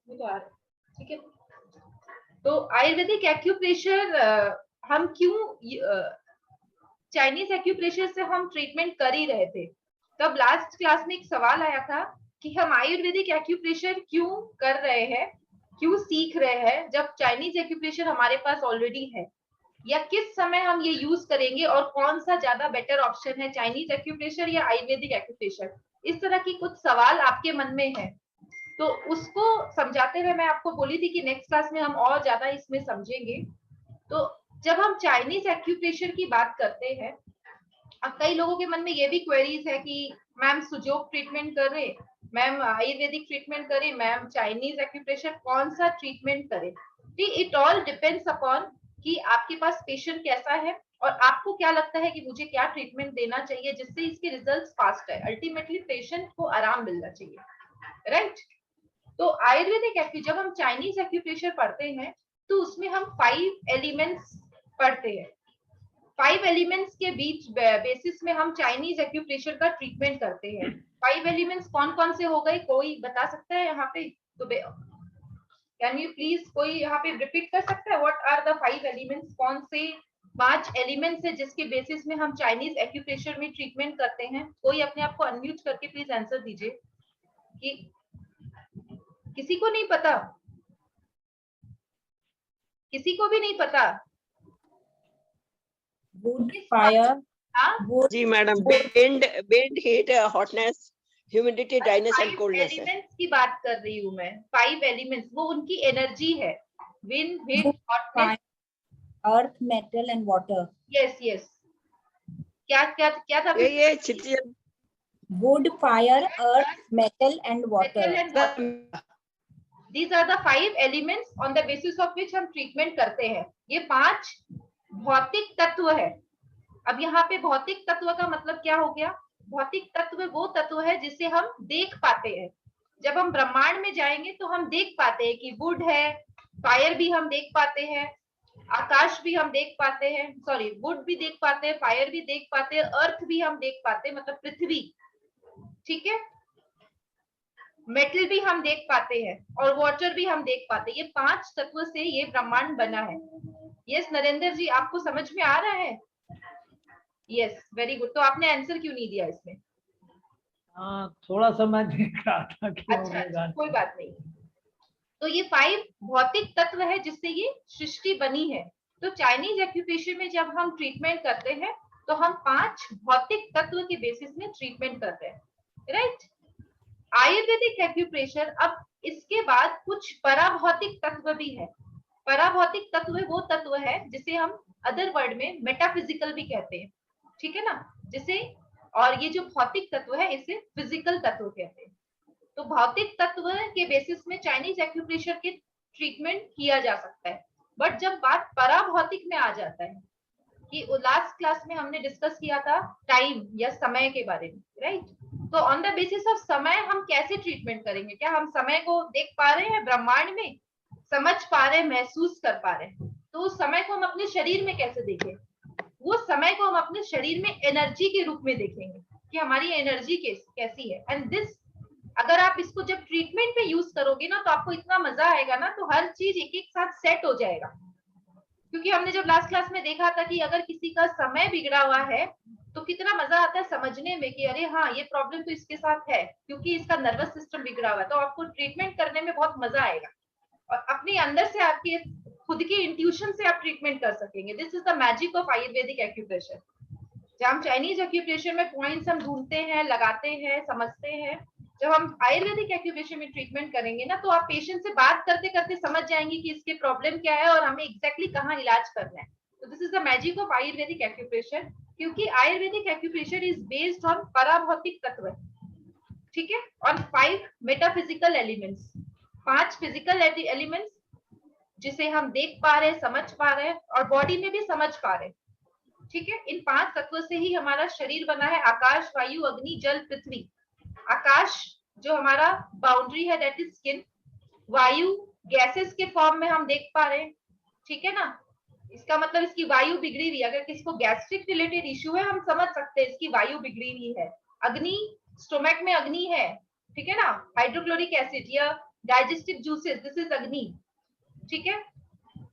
ठीक है, तो आयुर्वेदिक एक्यूप्रेशर हम क्यों चाइनीज एक्यूप्रेशर से हम ट्रीटमेंट कर ही रहे थे। तब लास्ट क्लास में एक सवाल आया था कि हम आयुर्वेदिक एक्यूप्रेशर क्यों कर रहे हैं, क्यों सीख रहे हैं जब चाइनीज एक्यूप्रेशर हमारे पास ऑलरेडी है, या किस समय हम ये यूज करेंगे और कौन सा ज्यादा बेटर ऑप्शन है, चाइनीज एक्यूप्रेशर या आयुर्वेदिक एक्यूप्रेशर। इस तरह की कुछ सवाल आपके मन में है, तो उसको समझाते हुए मैं आपको बोली थी कि नेक्स्ट क्लास में हम और ज्यादा इसमें समझेंगे। तो जब हम चाइनीज एक्यूप्रेशर की बात करते हैं, अब कई लोगों के मन में ये भी क्वेरीज है कि मैम सुजोग ट्रीटमेंट कर रहे, मैम आयुर्वेदिक ट्रीटमेंट करें, मैम चाइनीज एक्यूप्रेशर, कौन सा ट्रीटमेंट करें। इट ऑल डिपेंड्स अपॉन कि आपके पास पेशेंट कैसा है और आपको क्या लगता है कि मुझे क्या ट्रीटमेंट देना चाहिए जिससे इसके रिजल्ट्स फास्ट है। अल्टीमेटली पेशेंट को आराम मिलना चाहिए, राइट। तो आयुर्वेदिक जब हम चाइनीज एक्यूप्रेशर पढ़ते हैं तो उसमें हम 5 एलिमेंट्स पढ़ते हैं। 5 एलिमेंट्स के बीच बेसिस में हम चाइनीज एक्यूप्रेशर का ट्रीटमेंट करते हैं। 5 एलिमेंट्स कौन कौन से हो गए, कोई बता सकता है यहाँ पे? तो कैन यू प्लीज कोई यहाँ पे रिपीट कर सकता है, व्हाट आर द 5 एलिमेंट्स? कौन से 5 एलिमेंट्स है जिसके बेसिस में हम चाइनीज एक्यूप्रेशर में ट्रीटमेंट करते हैं? कोई अपने आप को अनम्यूट करके प्लीज आंसर दीजिए। कि किसी को नहीं पता? किसी को भी नहीं पता? wood, fire, wood, जी madam, wind, heat, hotness, humidity, dryness and coldness है। एलिमेंट्स की बात कर रही हूँ मैं। 5 एलिमेंट्स, वो उनकी एनर्जी है। Wind, heat, hotness, earth, metal and water. Yes yes, क्या क्या क्या था? ये क्षितिज, wood, fire, earth, metal and water. These are the 5 elements on the basis of which हम ट्रीटमेंट करते हैं। ये 5 भौतिक तत्व है। अब यहाँ पे भौतिक तत्व का मतलब क्या हो गया? भौतिक तत्व वो तत्व है जिसे हम देख पाते हैं। जब हम ब्रह्मांड में जाएंगे तो हम देख पाते हैं कि वुड है, फायर भी हम देख पाते हैं, आकाश भी हम देख पाते हैं, सॉरी वुड भी देख पाते हैं, फायर भी देख पाते हैं, अर्थ भी हम देख पाते हैं, मतलब पृथ्वी, ठीक है, मेटल भी हम देख पाते हैं और वाटर भी हम देख पाते हैं। ये 5 तत्व से ये ब्रह्मांड बना है। यस नरेंद्र जी, आपको समझ में आ रहा है? Yes, very good. तो आपने आंसर क्यों नहीं दिया इसमें? थोड़ा सा मैं देख रहा था कि अच्छा, कोई बात नहीं। तो ये 5 भौतिक तत्व है जिससे ये सृष्टि बनी है। तो चाइनीज एक्यूप्रेशर में जब हम ट्रीटमेंट करते हैं तो हम 5 भौतिक तत्व के बेसिस में ट्रीटमेंट करते हैं, राइट। आयुर्वेदिक एक्यूप्रेशर, अब इसके बाद कुछ पराभौतिक तत्व भी है। पराभौतिक तत्व वो तत्व है जिसे हम अदर वर्ड में मेटाफिजिकल भी कहते हैं, ठीक है ना, जिसे, और ये जो भौतिक तत्व है इसे फिजिकल तत्व कहते हैं। तो भौतिक तत्व के बेसिस में चाइनीज एक्यूप्रेशर के ट्रीटमेंट किया जा सकता है। बट जब बात पराभौतिक में आ जाता है, कि लास्ट क्लास में हमने डिस्कस किया था टाइम या समय के बारे में, राइट। तो ऑन द बेसिस ऑफ समय हम कैसे ट्रीटमेंट करेंगे? क्या हम समय को देख पा रहे हैं ब्रह्मांड में, समझ पा रहे हैं, महसूस कर पा रहे हैं? तो उस समय को हम अपने शरीर में कैसे देखें? वो समय को हम अपने शरीर में एनर्जी के रूप में देखेंगे कि हमारी एनर्जी कैसी है। एंड दिस, अगर आप इसको जब ट्रीटमेंट पे यूज करोगे ना तो आपको इतना मजा आएगा ना, तो हर चीज एक एक साथ सेट हो जाएगा। क्योंकि हमने जब लास्ट क्लास में देखा था कि अगर किसी का समय बिगड़ा हुआ है तो कितना मजा आता है समझने में कि अरे हाँ, ये प्रॉब्लम तो इसके साथ है क्योंकि इसका नर्वस सिस्टम बिगड़ा हुआ है। तो आपको ट्रीटमेंट करने में बहुत मजा आएगा और अपने अंदर से आपके खुद की इंट्यूशन से आप ट्रीटमेंट कर सकेंगे। This is the magic of Ayurvedic acupressure. जब हम चाइनीज एक्यूप्रेशर में पॉइंट्स हम ढूंढते हैं, लगाते हैं, समझते हैं, जब हम आयुर्वेदिक एक्यूप्रेशर में ट्रीटमेंट करेंगे ना तो आप पेशेंट से बात करते करते समझ जाएंगे कि इसके प्रॉब्लम क्या है और हमें एग्जैक्टली कहाँ इलाज करना है। तो this is the magic of Ayurvedic acupressure, क्योंकि Ayurvedic acupressure is based on पराभौतिक तत्व, ठीक है, और 5 मेटाफिजिकल एलिमेंट्स, 5 फिजिकल एलिमेंट्स जिसे हम देख पा रहे हैं, समझ पा रहे हैं और बॉडी में भी समझ पा रहे हैं, ठीक है। इन 5 तत्वों से ही हमारा शरीर बना है। आकाश, वायु, अग्नि, जल, पृथ्वी। आकाश जो हमारा बाउंड्री है दैट इज स्किन। वायु गैसेस के फॉर्म में हम देख पा रहे हैं, ठीक है ना। इसका मतलब इसकी वायु बिगड़ी हुई, अगर किसी को गैस्ट्रिक रिलेटेड इश्यू है हम समझ सकते हैं इसकी वायु बिगड़ी हुई है। अग्नि, स्टोमक में अग्नि है, ठीक है ना, हाइड्रोक्लोरिक एसिड या डाइजेस्टिव जूसेस, दिस इज अग्नि, ठीक है।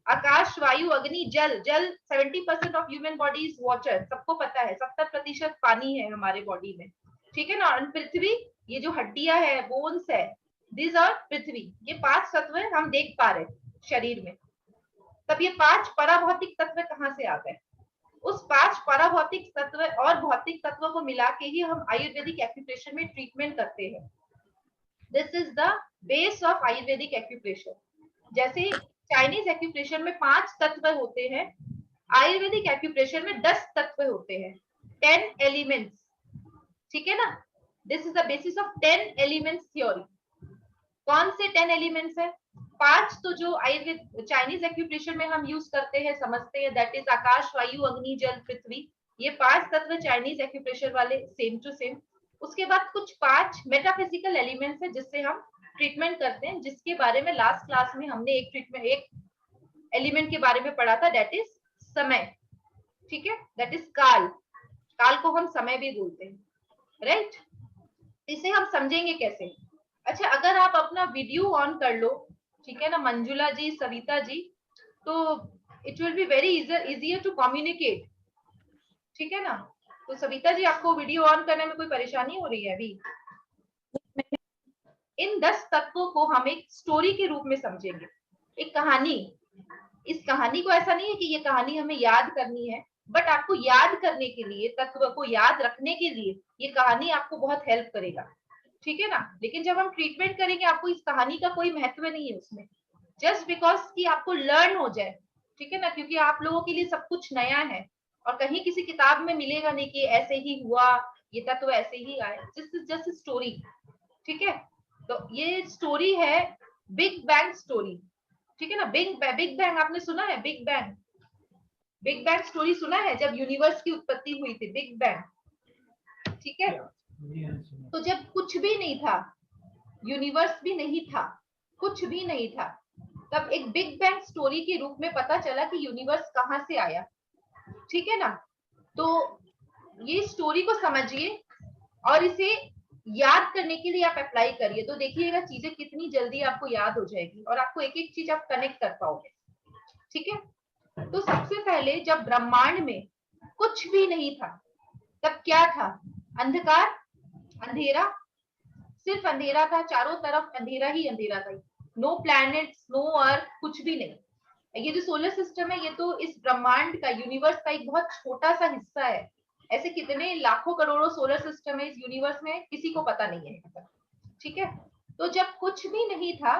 आकाश, वायु, अग्नि, जल, जल 70% of human body is water, सबको पता है 70% पानी है हमारे बॉडी में, ठीक है ना। और पृथ्वी, ये जो हड्डियां है, बोन्स है, दिस आर पृथ्वी, ये 5 तत्व हम देख पा रहे शरीर में। तब ये 5 पराभौतिक तत्व कहाँ से आ गए? उस 5 पराभौतिक तत्व और भौतिक तत्वों को मिला के ही हम आयुर्वेदिक एक्यूप्रेशर में ट्रीटमेंट करते हैं। This is the base of Ayurvedic acupressure. जैसे चाइनीज एक्यूप्रेशर में 5 तत्व होते हैं, आयुर्वेदिक एक्यूप्रेशर में 10 तत्व होते हैं, 10 एलिमेंट्स, ठीक है ना। This is the basis of 10 elements theory. कौन से 10 एलिमेंट्स है? 5 तो जो आयुर्वेद चाइनीज एक्यूप्रेशर में हम यूज करते हैं, समझते हैं, दैट इज आकाश, वायु, अग्नि, जल, पृथ्वी, ये 5 तत्व चाइनीज एक्यूप्रेशर वाले सेम टू सेम। उसके बाद कुछ 5 मेटाफिजिकल एलिमेंट्स है जिससे हम ट्रीटमेंट करते हैं, जिसके बारे में लास्ट क्लास में हमने एक एलिमेंट के बारे में पढ़ा था, दैट इज समय, ठीक है, दैट इज काल। काल को हम समय भी बोलते हैं, राइट। इसे हम समझेंगे कैसे? अच्छा, अगर आप अपना वीडियो ऑन कर लो, ठीक है ना, मंजुला जी, सविता जी, तो it will be very easier to communicate, ठीक है ना। तो सविता जी, आपको वीडियो ऑन करने में कोई परेशानी हो रही है अभी? इन 10 तत्वों को हम एक स्टोरी के रूप में समझेंगे, एक कहानी। इस कहानी को ऐसा नहीं है कि ये कहानी हमें याद करनी है, बट आपको याद करने के लिए, तत्व को याद रखने के लिए ये कहानी आपको बहुत हेल्प करेगा, ठीक है ना। लेकिन जब हम ट्रीटमेंट करेंगे, आपको इस कहानी का कोई महत्व नहीं है उसमें, जस्ट बिकॉज कि आपको लर्न हो जाए, ठीक है ना, क्योंकि आप लोगों के लिए सब कुछ नया है और कहीं किसी किताब में मिलेगा नहीं कि ऐसे ही हुआ, ये तत्व ऐसे ही आए, जस्ट स्टोरी, ठीक है। तो ये स्टोरी है बिग बैंग स्टोरी, ठीक है ना। बिग बैंग आपने सुना है? बिग बैंग स्टोरी सुना है? जब यूनिवर्स की उत्पत्ति हुई थी, बिग बैंग, ठीक है। तो जब कुछ भी नहीं था, यूनिवर्स भी नहीं था, कुछ भी नहीं था, तब एक बिग बैंग स्टोरी के रूप में पता चला कि यूनिवर्स कहां से आया, ठीक है ना। तो ये स्टोरी को समझिए और इसे याद करने के लिए आप अप्लाई करिए, तो देखिएगा चीजें कितनी जल्दी आपको याद हो जाएगी और आपको एक एक चीज आप कनेक्ट कर पाओगे, ठीक है। तो सबसे पहले जब ब्रह्मांड में कुछ भी नहीं था, तब क्या था? अंधकार, अंधेरा, सिर्फ अंधेरा था, चारों तरफ अंधेरा ही अंधेरा था, नो प्लैनेट्स, नो अर्थ, कुछ भी नहीं। ये जो सोलर सिस्टम है, ये तो इस ब्रह्मांड का, यूनिवर्स का एक बहुत छोटा सा हिस्सा है। ऐसे कितने लाखों करोड़ों सोलर सिस्टम है इस यूनिवर्स में, किसी को पता नहीं है, ठीक है। तो जब कुछ भी नहीं था,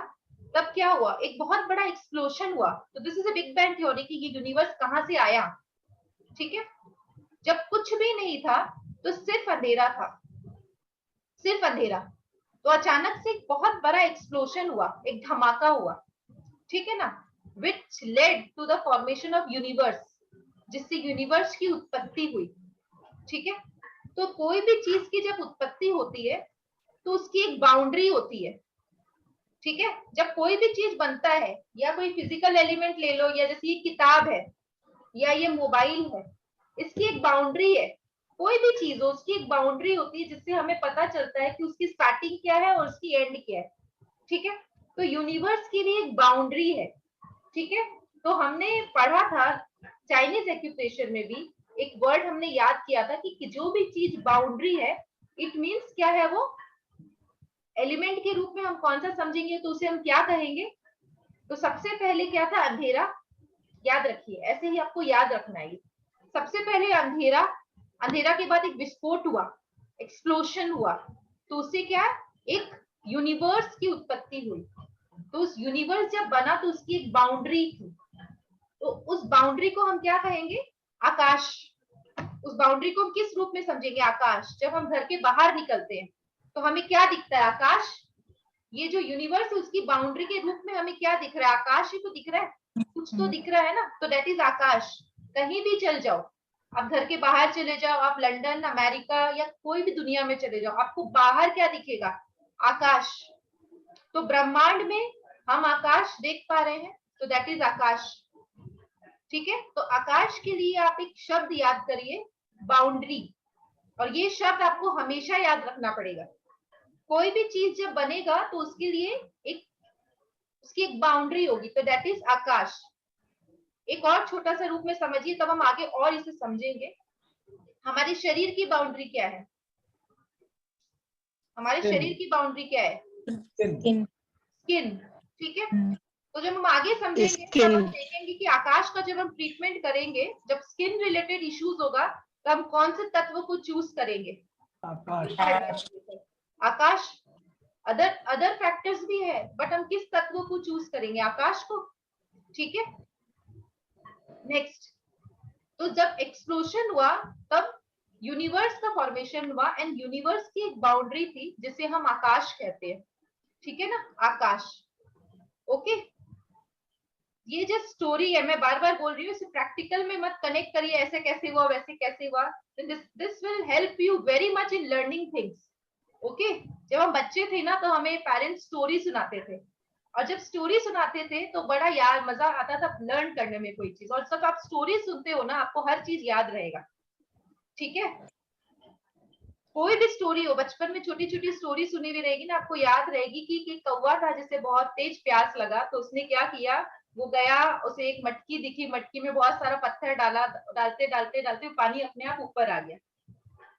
तब क्या हुआ? एक बहुत बड़ा एक्सप्लोशन हुआ। तो this is a big bang theory कि ये यूनिवर्स कहां से आया, ठीक है। जब कुछ भी नहीं था तो सिर्फ अंधेरा था, सिर्फ अंधेरा। तो अचानक से एक बहुत बड़ा एक्सप्लोशन हुआ, एक धमाका हुआ, ठीक है ना, which led to the formation of universe, जिससे यूनिवर्स की उत्पत्ति हुई, ठीक है। तो कोई भी चीज की जब उत्पत्ति होती है तो उसकी एक बाउंड्री होती है, ठीक है। जब कोई भी चीज बनता है, या कोई फिजिकल एलिमेंट ले लो, या जैसे ये किताब है या ये मोबाइल है, इसकी एक बाउंड्री है। कोई भी चीज हो, उसकी एक बाउंड्री होती है जिससे हमें पता चलता है कि उसकी स्टार्टिंग क्या है और उसकी एंड क्या है, ठीक है। तो यूनिवर्स की भी एक बाउंड्री है, ठीक है। तो हमने पढ़ा था चाइनीज एक्यूप्रेशर में भी, एक वर्ड हमने याद किया था कि जो भी चीज बाउंड्री है, इट मीन्स क्या है? वो एलिमेंट के रूप में हम कौन सा समझेंगे तो उसे हम क्या कहेंगे? तो सबसे पहले क्या था? अंधेरा। याद रखिए, ऐसे ही आपको याद रखना है। सबसे पहले अंधेरा, अंधेरा के बाद एक विस्फोट हुआ, एक्सप्लोशन हुआ, तो उससे क्या? एक यूनिवर्स की उत्पत्ति हुई। तो उस यूनिवर्स जब बना तो उसकी एक बाउंड्री थी, तो उस बाउंड्री को हम क्या कहेंगे? आकाश। उस बाउंड्री को हम किस रूप में समझेंगे? आकाश। जब हम घर के बाहर निकलते हैं तो हमें क्या दिखता है? आकाश। ये जो यूनिवर्स है उसकी बाउंड्री के रूप में हमें क्या दिख रहा है? आकाश ही तो दिख रहा है, कुछ तो दिख रहा है ना, तो दैट इज आकाश। कहीं भी चल जाओ, आप घर के बाहर चले जाओ, आप लंदन, अमेरिका या कोई भी दुनिया में चले जाओ, आपको बाहर क्या दिखेगा? आकाश। तो ब्रह्मांड में हम आकाश देख पा रहे हैं, तो दैट इज आकाश, ठीक है। तो आकाश के लिए आप एक शब्द याद करिए, बाउंड्री। और ये शब्द आपको हमेशा याद रखना पड़ेगा। कोई भी चीज जब बनेगा तो उसके लिए उसकी एक बाउंड्री होगी, तो दैट इज आकाश। एक और छोटा सा रूप में समझिए, तब हम आगे और इसे समझेंगे। हमारे शरीर की बाउंड्री क्या है? हमारे शरीर की बाउंड्री क्या है? Skin. स्किन। ठीक है, तो जब हम आगे समझेंगे तब Skin. हम देखेंगे कि आकाश का जब हम ट्रीटमेंट करेंगे, जब स्किन रिलेटेड इश्यूज होगा, तो हम कौन से तत्व को चूज करेंगे? आकाश। आकाश। अदर फैक्टर्स भी है, बट हम किस तत्व को चूज करेंगे? आकाश को। ठीक है, नेक्स्ट। तो जब एक्सप्लोजन हुआ तब यूनिवर्स का फॉर्मेशन हुआ, एंड यूनिवर्स की एक बाउंड्री थी जिसे हम आकाश कहते हैं। ठीक है ना, आकाश। ओके, ये जो स्टोरी है, मैं बार बार बोल रही हूँ, इसे प्रैक्टिकल में मत कनेक्ट करिए, ऐसे कैसे हुआ वैसे कैसे हुआ। This will help you very much in learning things. Okay, जब हम बच्चे थे ना, तो हमें पेरेंट्स स्टोरी सुनाते थे, और जब स्टोरी सुनाते थे तो बड़ा याद मजा आता था लर्न करने में कोई चीज। और जब आप स्टोरी सुनते हो ना, आपको हर चीज याद रहेगा। ठीक है, कोई भी स्टोरी हो, बचपन में छोटी छोटी स्टोरी सुनी हुई रहेगी ना, आपको याद रहेगी कि एक कौवा था जिसे बहुत तेज प्यास लगा, तो उसने क्या किया, वो गया, उसे एक मटकी दिखी, मटकी में बहुत सारा पत्थर डाला, डालते डालते डालते पानी अपने आप ऊपर आ गया।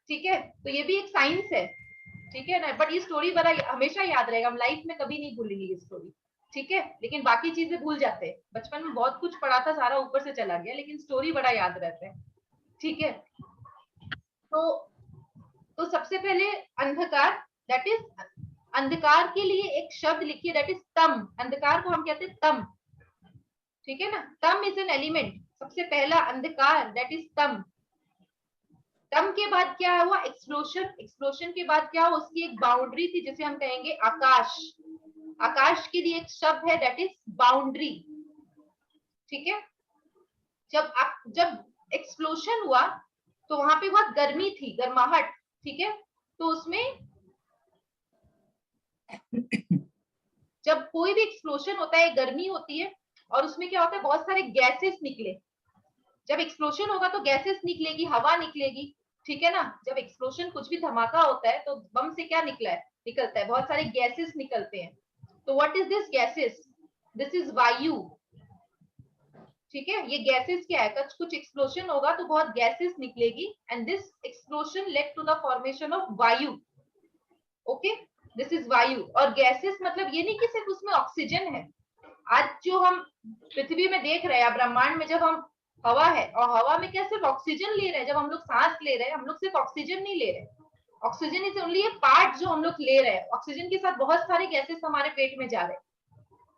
ठीक है, तो ये भी एक साइंस है। ठीक है ना, बट ये स्टोरी बड़ा हमेशा याद रहेगा, हम लाइफ में कभी नहीं भूलेंगे ये स्टोरी। ठीक है, लेकिन बाकी चीजें भूल जाते हैं। बचपन में बहुत कुछ पढ़ा था, सारा ऊपर से चला गया, लेकिन स्टोरी बड़ा याद रहता है। ठीक है, तो सबसे पहले अंधकार, दैट इज, अंधकार के लिए एक शब्द लिखिए, दैट इज तम। अंधकार को हम कहते हैं तम। ठीक है ना, तम इज एन एलिमेंट। सबसे पहला अंधकार, दैट इज तम। तम के बाद क्या हुआ? एक्सप्लोशन। एक्सप्लोशन के बाद क्या हुआ? उसकी एक बाउंड्री थी जिसे हम कहेंगे आकाश। आकाश के लिए एक शब्द है, दैट इज बाउंड्री। ठीक है, जब एक्सप्लोशन हुआ तो वहां पे बहुत गर्मी थी, गर्माहट। ठीक है, तो उसमें जब कोई भी एक्सप्लोशन होता है, गर्मी होती है, और उसमें क्या होता है, बहुत सारे गैसेस निकले। जब एक्सप्लोशन होगा तो गैसेस निकलेगी, हवा निकलेगी। ठीक है ना, जब एक्सप्लोशन, कुछ भी धमाका होता है, तो बम से क्या निकलता है, बहुत सारे गैसेस निकलते हैं। तो what is this gases? This is वायु। ठीक है, ये गैसेस क्या है? कुछ एक्सप्लोशन होगा तो बहुत गैसेस निकलेगी, and this explosion led to the formation of वायु। ओके, दिस इज वायु। और गैसेस मतलब ये नहीं कि सिर्फ उसमें ऑक्सीजन है। आज जो हम पृथ्वी में देख रहे हैं, ब्रह्मांड में जब हम, हवा है, और हवा में क्या सिर्फ ऑक्सीजन ले रहे हैं? जब हम लोग सांस ले रहे हैं, हम लोग सिर्फ ऑक्सीजन नहीं ले रहे। Oxygen is only A part जो हम लोग ले रहे हैं। ऑक्सीजन के साथ बहुत सारे गैसेस हमारे पेट में जा रहे हैं,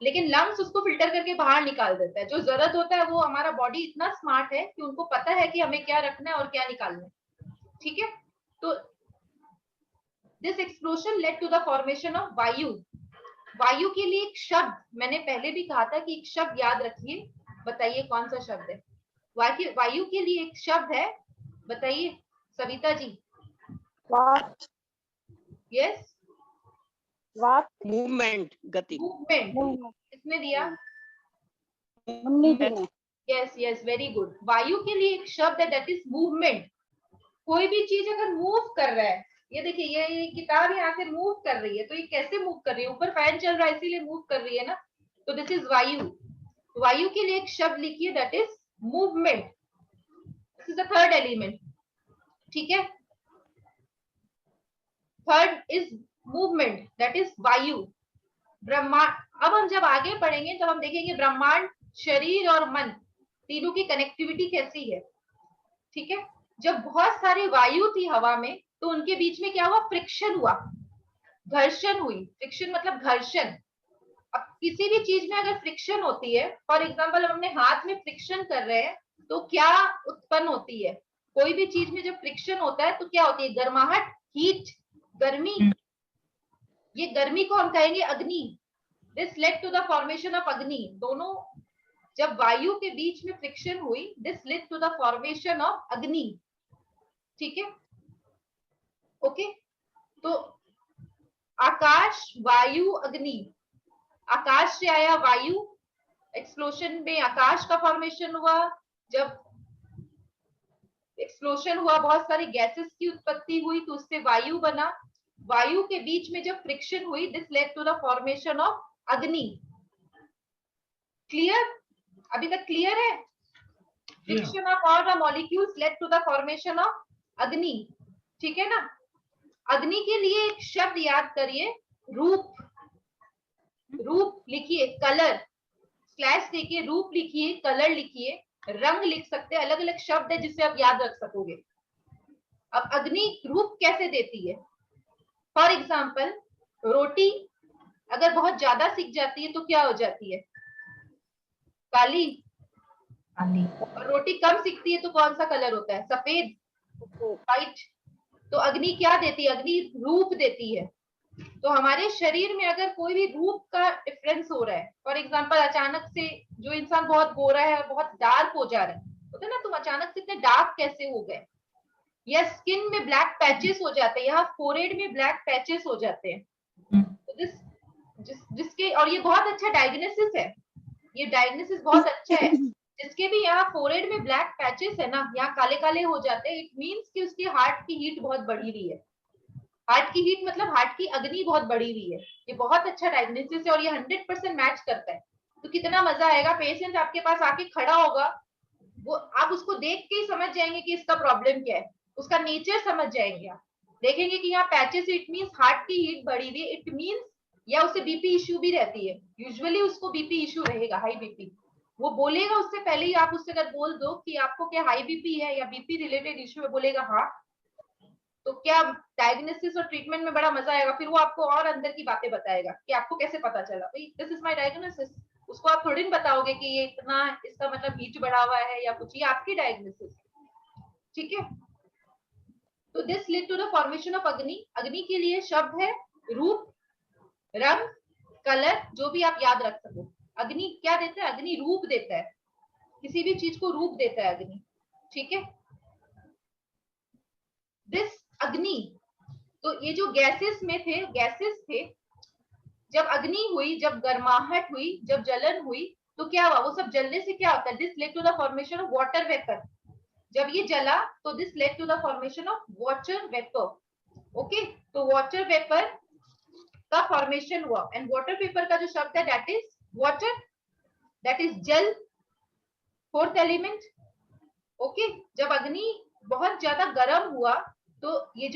लेकिन लंग्स उसको फिल्टर करके बाहर निकाल देता है। जो जरूरत होता है, वो हमारा बॉडी इतना स्मार्ट है कि उनको पता है कि हमें क्या रखना है और क्या निकालना है। ठीक है, तो this explosion led to the formation of वायु। वायु के लिए एक शब्द, मैंने पहले भी कहा था कि एक शब्द याद रखिए। बताइए कौन सा शब्द है? वायु के लिए एक शब्द है, बताइए Savita ji. What? Yes, What? Movement. Gati. Movement. किसने दिया? मम्मी जी ने। Yes yes, very good. वायु के लिए एक शब्द है, दैट इज मूवमेंट। कोई भी चीज अगर मूव कर रहा है, ये देखिए, ये किताब यहाँ से मूव कर रही है, तो ये कैसे मूव कर रही है? ऊपर फैन चल रहा है इसीलिए मूव कर रही है ना। तो दिस इज वायु। वायु के लिए एक शब्द लिखिए, that is movement. This is the third element. ठीक है, third is movement, that is वायु। ब्रह्मांड। अब हम जब आगे पढ़ेंगे तो हम देखेंगे ब्रह्मांड, शरीर और मन, तीनों की कनेक्टिविटी कैसी है। ठीक है, जब बहुत सारी वायु थी हवा में, तो उनके बीच में क्या हुआ? फ्रिक्शन हुआ, घर्षण हुई। फ्रिक्शन मतलब घर्षण। अब किसी भी चीज में अगर फ्रिक्शन होती है, फॉर एग्जाम्पल हम अपने हाथ में फ्रिक्शन कर रहे हैं, तो क्या उत्पन्न होती है? कोई भी चीज में जब फ्रिक्शन होता है तो क्या होती है? गर्माहट, हीट, गर्मी। ये गर्मी को हम कहेंगे अग्नि। This led to the formation of अग्नि। दोनों, जब वायु के बीच में फ्रिक्शन हुई, this led to the formation of अग्नि। ठीक है, ओके, तो आकाश, वायु, अग्नि। आकाश से आया वायु, एक्सप्लोशन में आकाश का फॉर्मेशन हुआ। जब एक्सप्लोशन हुआ, बहुत सारी गैसेस की उत्पत्ति हुई, तो उससे वायु बना। वायु के बीच में जब फ्रिक्शन हुई, this led to the formation of अग्नि। क्लियर? अभी तक क्लियर है? Friction of all the molecules led to the formation of अग्नि। ठीक है ना? अग्नि के लिए एक शब्द याद करिए, रूप। रूप लिखिए, कलर, स्लैश देखिए, रूप लिखिए, कलर लिखिए, रंग लिख सकते हैं, अलग अलग शब्द है जिससे आप याद रख सकोगे। अब अग्नि रूप कैसे देती है? फॉर एग्जाम्पल, रोटी अगर बहुत ज्यादा सिक जाती है तो क्या हो जाती है? काली। और रोटी कम सिकती है तो कौन सा कलर होता है? सफेद, व्हाइट। तो अग्नि क्या देती है? अग्नि रूप देती है। तो हमारे शरीर में अगर कोई भी रूप का डिफरेंस हो रहा है, फॉर एग्जांपल अचानक से जो इंसान बहुत गोरा है बहुत डार्क हो जा रहा है, होता है ना, तुम अचानक से इतने डार्क कैसे हो गए, या स्किन में ब्लैक पैचेस हो जाते हैं, यहाँ फोरहेड में ब्लैक पैचेस हो जाते हैं, तो जिसके, और ये बहुत अच्छा डायग्नोसिस है, ये डायग्नोसिस बहुत अच्छा है। जिसके भी यहाँ फोरहेड में ब्लैक पैचेस है ना, यहाँ काले काले हो जाते हैं, इट मीन्स कि उसकी हार्ट की हीट बहुत बढ़ी हुई है। हार्ट की हीट मतलब हार्ट की अग्नि बहुत बढ़ी हुई है। ये बहुत अच्छा डायग्नोसिस है और ये 100% मैच करता है। तो कितना मजा आएगा, पेशेंट आपके पास आके खड़ा होगा, वो आप उसको देख के ही समझ जाएंगे कि इसका प्रॉब्लम क्या है, उसका नेचर समझ जाएंगे। आप देखेंगे कि यहाँ पैचेस, इट मीन्स हार्ट की हीट बढ़ी हुई है, इट मीन्स, या उसे बीपी इश्यू भी रहती है, यूजुअली उसको बीपी इश्यू रहेगा, हाई बीपी। वो बोलेगा उससे पहले ही, आप उससे अगर बोल दो कि आपको क्या हाई बीपी है या बीपी रिलेटेड इश्यू है, बोलेगा हाँ, तो क्या डायग्नोसिस और ट्रीटमेंट में बड़ा मजा आएगा। फिर वो आपको और अंदर की बातें बताएगा कि आपको कैसे पता चला, दिस इज माय डायग्नोसिस। उसको आप थोड़ी ना बताओगे कि ये इतना, इसका मतलब हीट बढ़ा हुआ है या कुछ, ये आपकी डायग्नोसिस। ठीक है? तो this lead to the formation of अग्नि। अग्नि के लिए शब्द है रूप, रंग, कलर, जो भी आप याद रख सको। अग्नि क्या देता है? अग्नि रूप देता है, किसी भी चीज को रूप देता है अग्नि। ठीक है? दिस अग्नि, तो ये जो गैसेस में थे, गैसेस थे, जब अग्नि हुई, जब गर्माहट हुई, जब जलन हुई, तो क्या हुआ? वो सब जलने से क्या होता है? This led to the formation of water vapour. जब ये जला तो this led to the formation of water vapour. Okay, तो वाटर वेपर का फॉर्मेशन हुआ, एंड वाटर वेपर का जो शब्द है that is water, that is जल, फोर्थ एलिमेंट। ओके, जब अग्नि बहुत ज्यादा गर्म हुआ तो ये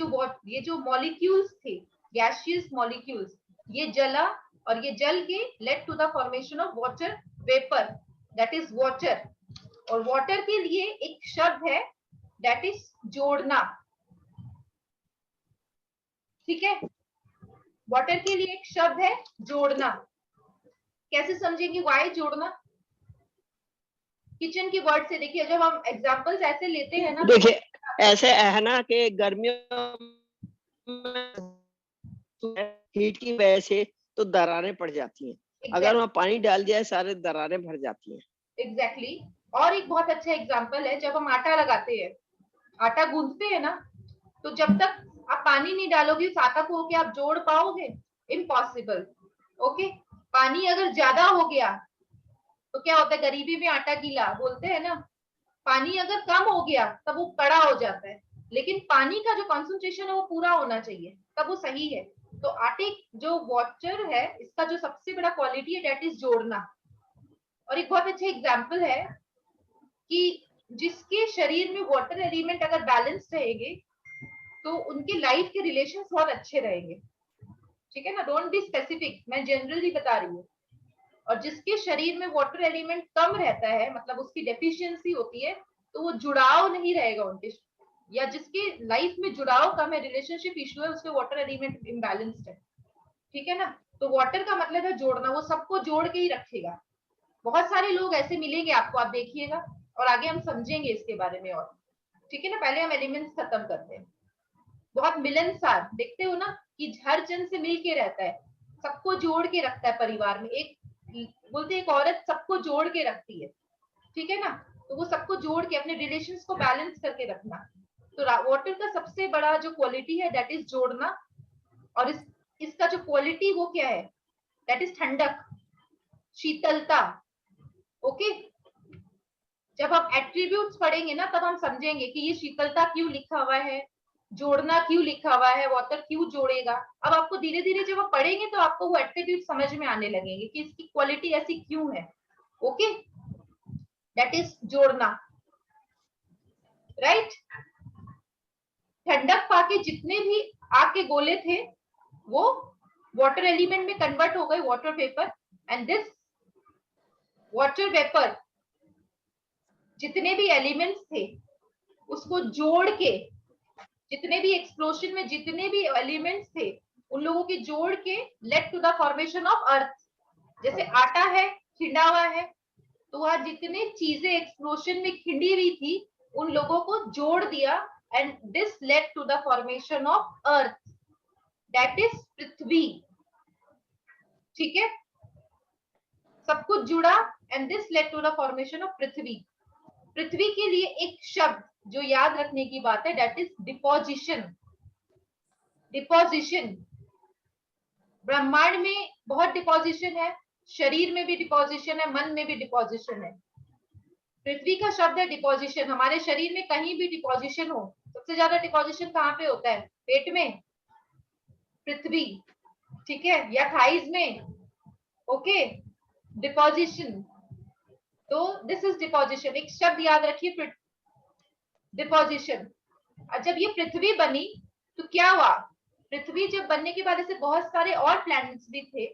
जो मॉलिक्यूल्स थे, गैसियस मॉलिक्यूल्स, ये जला, और ये जल के led to the formation of water vapour, that is water. और वाटर के लिए एक शब्द है दैट इज जोड़ना। ठीक है? वाटर के लिए एक शब्द है जोड़ना। कैसे समझेंगे वाई जोड़ना? किचन की वर्ड से देखिए, जब हम एग्जांपल्स ऐसे लेते हैं ना, देखिए ऐसे है ना कि गर्मियों में हीट की वजह से तो दरारें पड़ जाती हैं, अगर वहाँ पानी डाल दिया सारे दरारें भर जाती हैं। एग्जैक्टली। और एक बहुत अच्छा एग्जांपल है, जब हम आटा लगाते हैं, आटा गूंथते हैं ना, तो जब तक आप पानी नहीं डालोगे उस आटा को, क्या आप जोड़ पाओगे? इम्पॉसिबल। ओके, पानी अगर ज्यादा हो गया तो क्या होता है? गरीबी में आटा गीला बोलते हैं ना। पानी अगर कम हो गया तब वो कड़ा हो जाता है, लेकिन पानी का जो कॉन्सेंट्रेशन है वो पूरा होना चाहिए, तब वो सही है। तो आटे जो वाटर है, इसका जो सबसे बड़ा क्वालिटी है दैट इज जोड़ना। और एक बहुत अच्छा एग्जाम्पल है कि जिसके शरीर में वाटर एलिमेंट अगर बैलेंस्ड रहेंगे तो उनके लाइफ के रिलेशंस बहुत अच्छे रहेंगे। ठीक है ना? डोंट बी स्पेसिफिक, मैं जनरली बता रही हूँ। और जिसके शरीर में वाटर एलिमेंट कम रहता है, मतलब उसकी डेफिशिएंसी होती है, तो वो जुड़ाव नहीं रहेगा उनके, या जिसके लाइफ में जुड़ाव कम है, रिलेशनशिप इशू है, उसके वाटर एलिमेंट इम्बैलेंस्ड है। ठीक है ना? तो वाटर का मतलब है जोड़ना, वो सबको जोड़ के ही रखेगा। बहुत सारे लोग ऐसे मिलेंगे आपको, आप देखिएगा, और आगे हम समझेंगे इसके बारे में और। ठीक है ना? पहले हम एलिमेंट्स खत्म करते हैं। बहुत मिलनसार देखते हो ना, कि हर जन से मिल के रहता है, सबको जोड़ के रखता है परिवार में। एक बोलते एक औरत सबको जोड़ के रखती है। ठीक है ना? तो वो सबको जोड़ के अपने रिलेशंस को बैलेंस करके रखना। तो वाटर का सबसे बड़ा जो क्वालिटी है दैट इज जोड़ना। और इसका जो क्वालिटी वो क्या है? दैट इज ठंडक, शीतलता। ओके, जब हम एट्रीब्यूट्स पढ़ेंगे ना तब हम समझेंगे कि ये शीतलता क्यों लिखा हुआ है, जोड़ना क्यों लिखा हुआ है, वाटर क्यों जोड़ेगा। अब आपको धीरे धीरे जब आप पढ़ेंगे तो आपको वो एट्रीब्यूट समझ में आने लगेंगे कि इसकी क्वालिटी ऐसी क्यों है। ओके, दैट इज जोड़ना, राइट। ठंडक पाके जितने भी आग के गोले थे वो वाटर एलिमेंट में कन्वर्ट हो गए, water vapour, and this water vapour जितने भी एलिमेंट्स थे उसको जोड़ के, जितने भी एक्सप्लोशन में जितने भी एलिमेंट्स थे उन लोगों के जोड़ के led to the formation of earth. जैसे आटा है खिंडा हुआ है, तो वहां जितने चीजें एक्सप्लोशन में खिंडी हुई थी उन लोगों को जोड़ दिया, and this led to the formation of earth, that is Prithvi. ठीक है, सब कुछ जुड़ा and this led to the formation of Prithvi. पृथ्वी के लिए एक शब्द जो याद रखने की बात है, दैट इज डिपोजिशन। डिपोजिशन, ब्रह्मांड में बहुत डिपोजिशन है, शरीर में भी डिपोजिशन है, मन में भी डिपोजिशन है। पृथ्वी का शब्द है डिपोजिशन। हमारे शरीर में कहीं भी डिपोजिशन हो, सबसे ज्यादा डिपोजिशन कहाँ पे होता है? पेट में, पृथ्वी, ठीक है, या थाइज में। ओके, डिपोजिशन, तो दिस इज डिपोजिशन। एक शब्द याद रखिए, डिपोजिशन। जब ये पृथ्वी बनी तो क्या हुआ? पृथ्वी जब बनने के बाद ऐसे बहुत सारे और प्लैनेट्स भी थे,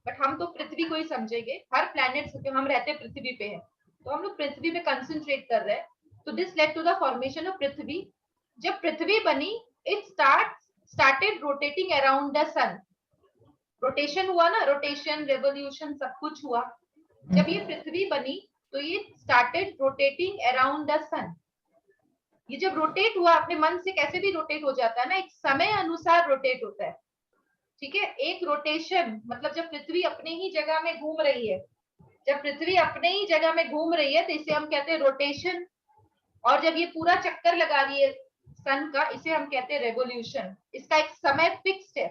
बट हम तो पृथ्वी को ही समझेंगे। हर प्लैनेट, हम रहते पृथ्वी पे हैं तो हम लोग पृथ्वी पे कंसंट्रेट कर रहे हैं। तो this led to the formation of Prithvi. जब पृथ्वी बनी, it started rotating around the sun. Rotation हुआ ना, रोटेशन, रेवोल्यूशन, सब कुछ हुआ। जब ये पृथ्वी बनी तो ये स्टार्टेड रोटेटिंग अराउंड द सन। ये जब रोटेट हुआ, अपने मन से कैसे भी रोटेट हो जाता है ना, एक समय अनुसार रोटेट होता है। ठीक है, एक रोटेशन मतलब जब पृथ्वी अपने ही जगह में घूम रही है, जब पृथ्वी अपने ही जगह में घूम रही है तो इसे हम कहते हैं रोटेशन। और जब ये पूरा चक्कर लगा रही है सन का, इसे हम कहते हैं रेवोल्यूशन। इसका एक समय फिक्स्ड है।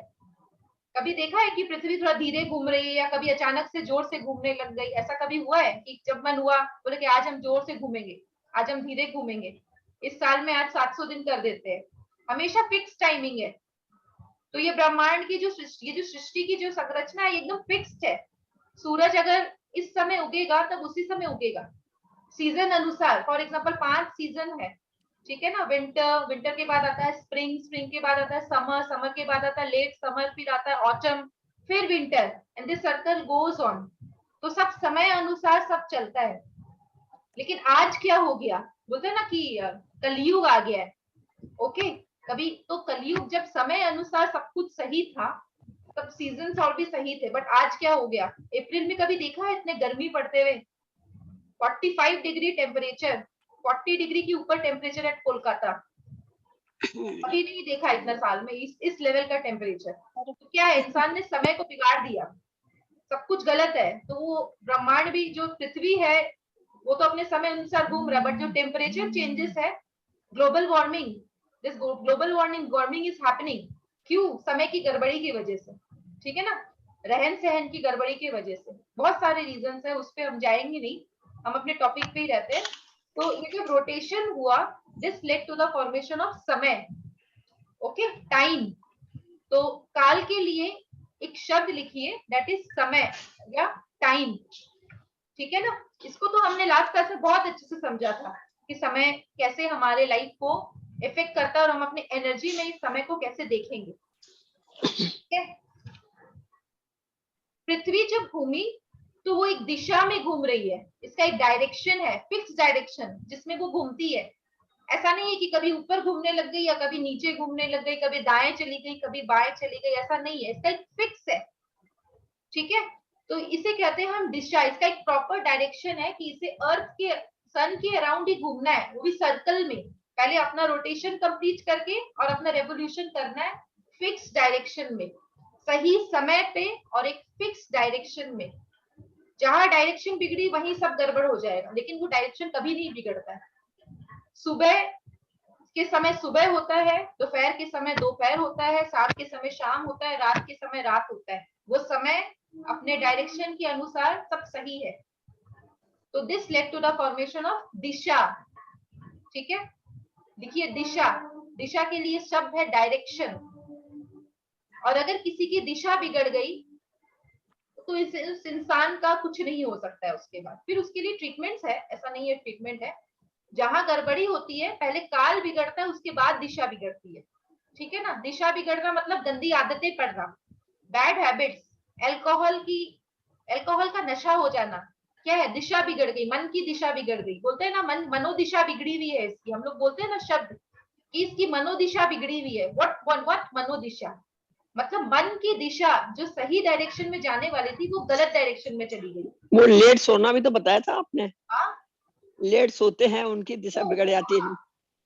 कभी देखा है कि पृथ्वी थोड़ा धीरे घूम रही है या कभी अचानक से जोर से घूमने लग गई? ऐसा कभी हुआ है कि जब मन हुआ बोले कि आज हम जोर से घूमेंगे, आज हम धीरे घूमेंगे, इस साल में आज 700 दिन कर देते हैं? हमेशा फिक्स टाइमिंग है। तो ये ब्रह्मांड की जो सृष्टि की जो संरचना है एकदम फिक्स्ड है। सूरज अगर इस समय उगेगा तब उसी समय उगेगा, सीजन अनुसार। फॉर एग्जाम्पल 5 सीजन है, ठीक है ना। विंटर, विंटर के बाद आता है स्प्रिंग, स्प्रिंग के बाद आता है समर, समर के बाद आता है लेट समर, फिर आता है ऑटम, फिर winter, and this circle goes on. तो सब समय अनुसार सब चलता है। लेकिन आज क्या हो गया, बोलते हैं ना कि कलयुग आ गया है। ओके, कभी तो कलयुग जब समय अनुसार सब कुछ सही था तब सीजन और भी सही थे, बट आज क्या हो गया? अप्रैल में कभी देखा है इतने गर्मी पड़ते हुए? 45 डिग्री टेम्परेचर, 40 डिग्री के ऊपर टेम्परेचर है कोलकाता। अभी नहीं देखा इतना साल में इस लेवल का टेम्परेचर। तो क्या है, इंसान ने समय को बिगाड़ दिया, सब कुछ गलत है। तो वो ब्रह्मांड भी, जो पृथ्वी है वो तो अपने समय अनुसार घूम रहा है, बट जो टेम्परेचर चेंजेस है, global warming, this global warming is happening. क्यों? समय की गड़बड़ी की वजह से, ठीक है ना, रहन सहन की गड़बड़ी की वजह से। बहुत सारे रीजन है, उस पर हम जाएंगे नहीं, हम अपने टॉपिक पे ही रहते हैं। तो ये जब रोटेशन हुआ, this led to the formation of samay. Okay, time. तो काल के लिए एक शब्द लिखिए, दैट इज समय या टाइम। ठीक है ना, इसको तो हमने लास्ट क्लास में बहुत अच्छे से समझा था कि समय कैसे हमारे लाइफ को इफेक्ट करता है और हम अपनी एनर्जी में इस समय को कैसे देखेंगे। ठीक है, पृथ्वी जब घूमी तो वो एक दिशा में घूम रही है, इसका एक डायरेक्शन है, फिक्स डायरेक्शन जिसमें वो घूमती है। ऐसा नहीं है कि कभी ऊपर घूमने लग गई या कभी नीचे घूमने लग गई, कभी दाएं चली गई कभी बाएं चली गई, ऐसा नहीं है, इसका एक फिक्स है। ठीक है, तो इसे कहते हैं हम दिशा। इसका एक प्रॉपर डायरेक्शन है कि इसे अर्थ के, सन के अराउंड ही घूमना है, वो भी सर्कल में। पहले अपना रोटेशन कंप्लीट करके और अपना रेवोल्यूशन करना है फिक्स डायरेक्शन में, सही समय पे और एक फिक्स डायरेक्शन में। जहां डायरेक्शन बिगड़ी वहीं सब गड़बड़ हो जाएगा, लेकिन वो डायरेक्शन कभी नहीं बिगड़ता है। सुबह के समय सुबह होता है, दोपहर के समय दोपहर होता है, शाम के समय शाम होता है, रात के समय रात होता है। वो समय अपने डायरेक्शन के अनुसार सब सही है। तो this led to the formation of disha. ठीक है, देखिए दिशा, दिशा के लिए शब्द है डायरेक्शन। और अगर किसी की दिशा बिगड़ गई तो उस इंसान का कुछ नहीं हो सकता है उसके बाद। फिर उसके लिए ट्रीटमेंट्स है, ऐसा नहीं है ट्रीटमेंट है। जहां गड़बड़ी होती है, पहले काल बिगड़ता है, उसके बाद दिशा बिगड़ती है। ठीक है ना, दिशा बिगड़ना मतलब गंदी आदतें पड़ना, बैड हैबिट्स, अल्कोहल का नशा हो जाना, क्या है, दिशा बिगड़ गई, मन की दिशा बिगड़ गई। बोलते हैं ना मनोदिशा बिगड़ी हुई है इसकी, हम लोग बोलते हैं ना शब्द कि इसकी मनोदिशा बिगड़ी हुई है। व्हाट मनोदिशा मतलब मन की दिशा जो सही डायरेक्शन में जाने वाली थी वो गलत डायरेक्शन में चली गई। वो लेट सोना भी तो बताया था आपने। हाँ, लेट सोते हैं उनकी दिशा बिगड़ जाती है।